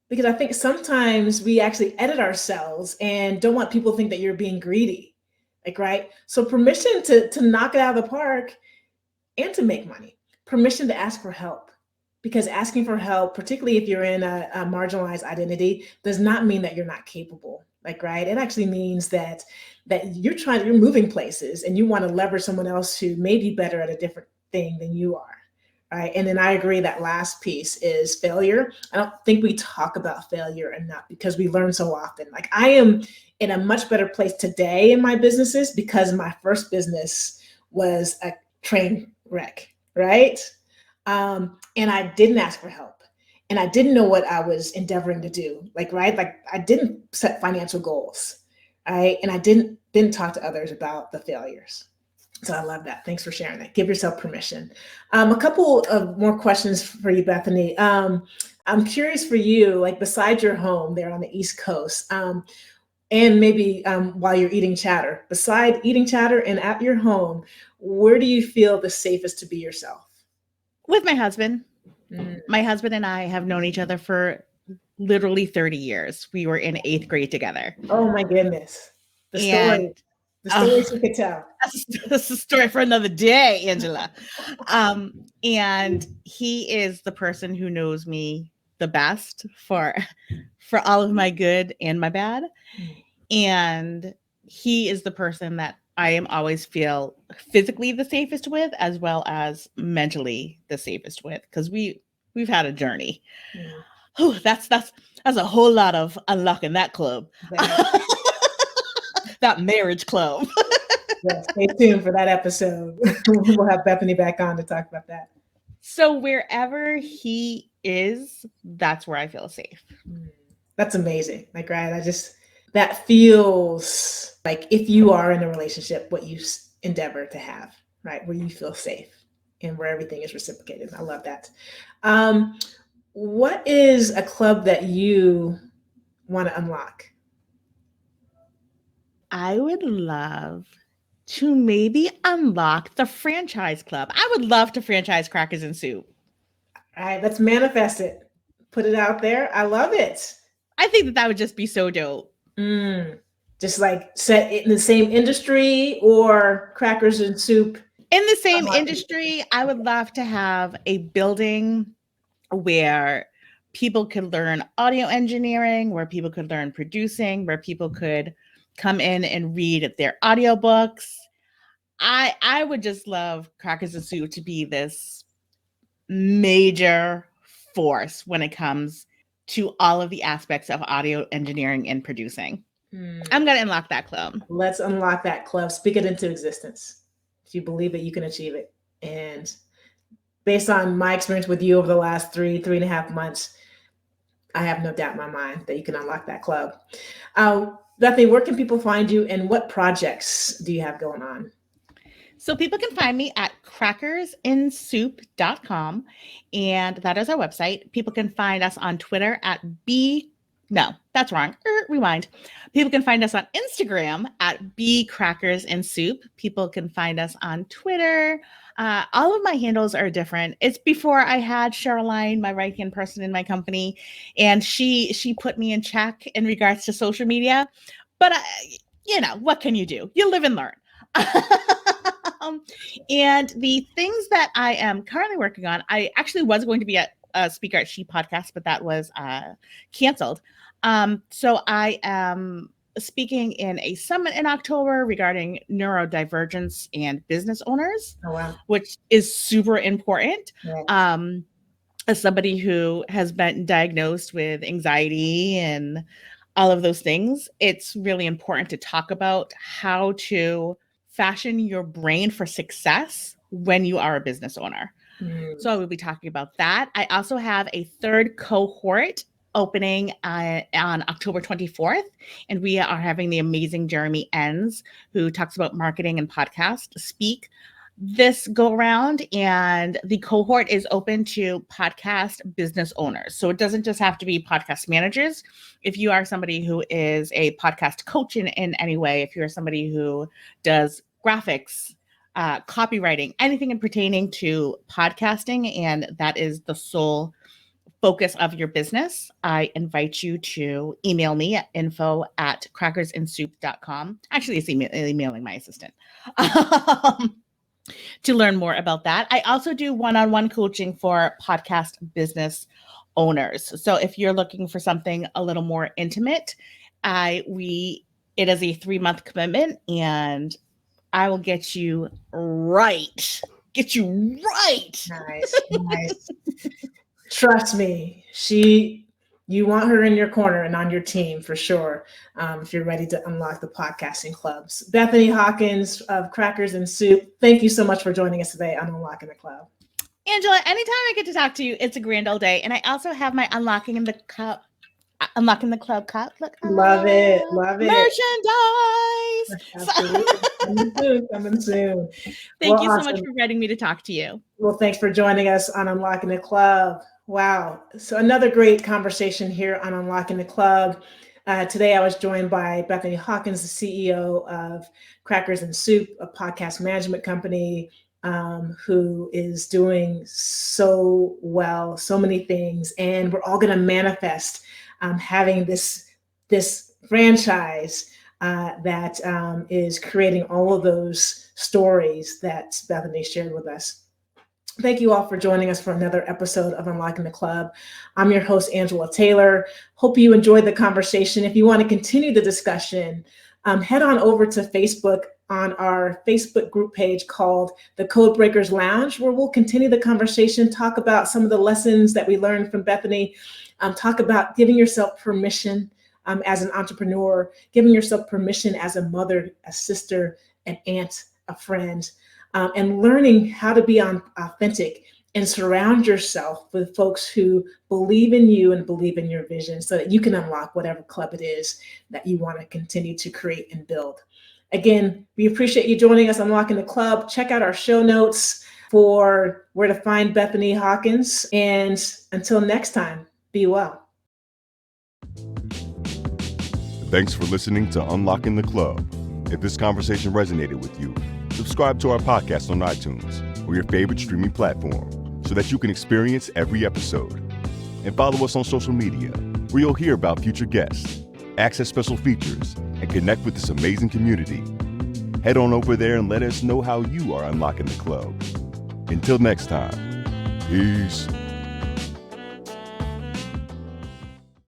Because I think sometimes we actually edit ourselves and don't want people to think that you're being greedy. Like, right? So permission to knock it out of the park and to make money. Permission to ask for help. Because asking for help, particularly if you're in a marginalized identity, does not mean that you're not capable. Like, right? It actually means that you're moving places and you want to leverage someone else who may be better at a different thing than you are. Right. And then I agree that last piece is failure. I don't think we talk about failure enough because we learn so often. Like, I am in a much better place today in my businesses because my first business was a train wreck. Right. And I didn't ask for help and I didn't know what I was endeavoring to do. Like, right. Like, I didn't set financial goals. Right. And I didn't talk to others about the failures. So I love that. Thanks for sharing that. Give yourself permission. A couple of more questions for you, Bethany. I'm curious for you, like beside your home there on the East Coast, and maybe while you're eating chatter, beside eating chatter and at your home, where do you feel the safest to be yourself? With my husband. My husband and I have known each other for literally 30 years. We were in 8th grade together. Oh my goodness. The stories you could tell. That's a story for another day, Angela. And he is the person who knows me the best for all of my good and my bad. And he is the person that I am always feel physically the safest with, as well as mentally the safest with, because we've had a journey. Oh, that's a whole lot of unlocking that club. That marriage club. Yeah, stay tuned for that episode. We'll have Bethany back on to talk about that. So wherever he is, that's where I feel safe. That's amazing. Like, right, that feels like if you are in a relationship, what you endeavor to have, right, where you feel safe and where everything is reciprocated. I love that. What is a club that you want to unlock? I would love to maybe unlock the franchise club. I would love to franchise Crackers and Soup. All right, let's manifest it. Put it out there. I love it. I think that would just be so dope. Just like set it in the same industry or Crackers and Soup. In the same industry, I would love to have a building where people could learn audio engineering, where people could learn producing, where people could come in and read their audiobooks. I would just love Crackers and Soup to be this major force when it comes to all of the aspects of audio engineering and producing. I'm going to unlock that club. Let's unlock that club. Speak it into existence. If you believe it, you can achieve it. And based on my experience with you over the last 3.5 months, I have no doubt in my mind that you can unlock that club. Bethany, where can people find you and what projects do you have going on? So people can find me at crackersinsoup.com, and that is our website. People can find us on Twitter at rewind. People can find us on Instagram at @crackersinsoup. People can find us on Twitter. All of my handles are different. It's before I had Cheryline, my right-hand person in my company, and she put me in check in regards to social media. But what can you do? You live and learn. And the things that I am currently working on, I actually was going to be a speaker at She Podcast, but that was canceled. So I am speaking in a summit in October regarding neurodivergence and business owners, which is super important. Yeah. As somebody who has been diagnosed with anxiety and all of those things, it's really important to talk about how to fashion your brain for success when you are a business owner. So I will be talking about that. I also have a third cohort opening on October 24th, and we are having the amazing Jeremy Enns, who talks about marketing and podcast, speak this go around. And the cohort is open to podcast business owners. So it doesn't just have to be podcast managers. If you are somebody who is a podcast coach in any way, if you're somebody who does graphics, copywriting, anything pertaining to podcasting, and that is the sole focus of your business, I invite you to email me at info@crackersandsoup.com. Actually, it's emailing my assistant to learn more about that. I also do one-on-one coaching for podcast business owners. So if you're looking for something a little more intimate, it is a 3-month commitment, and I will get you right. Nice. Trust me, you want her in your corner and on your team for sure. If you're ready to unlock the podcasting clubs. Bethany Hawkins of Crackers and Soup, thank you so much for joining us today on Unlocking the Club. Angela, anytime I get to talk to you, it's a grand old day. And I also have my Unlocking the Club cup. Look, love it. Merchandise. Coming soon. Thank you so much for inviting me to talk to you. Well, thanks for joining us on Unlocking the Club. Wow. So another great conversation here on Unlocking the Club. Today, I was joined by Bethany Hawkins, the CEO of Crackers and Soup, a podcast management company, who is doing so well, so many things. And we're all going to manifest having this franchise that is creating all of those stories that Bethany shared with us. Thank you all for joining us for another episode of Unlocking the Club. I'm your host, Angela Taylor. Hope you enjoyed the conversation. If you want to continue the discussion, head on over to Facebook on our Facebook group page called the Codebreakers Lounge, where we'll continue the conversation, talk about some of the lessons that we learned from Bethany, talk about giving yourself permission as an entrepreneur, giving yourself permission as a mother, a sister, an aunt, a friend, and learning how to be authentic and surround yourself with folks who believe in you and believe in your vision so that you can unlock whatever club it is that you want to continue to create and build. Again, we appreciate you joining us on Unlocking the Club. Check out our show notes for where to find Bethany Hawkins. And until next time, be well. Thanks for listening to Unlocking the Club. If this conversation resonated with you, subscribe to our podcast on iTunes or your favorite streaming platform so that you can experience every episode. And follow us on social media, where you'll hear about future guests, access special features, and connect with this amazing community. Head on over there and let us know how you are unlocking the club. Until next time, peace.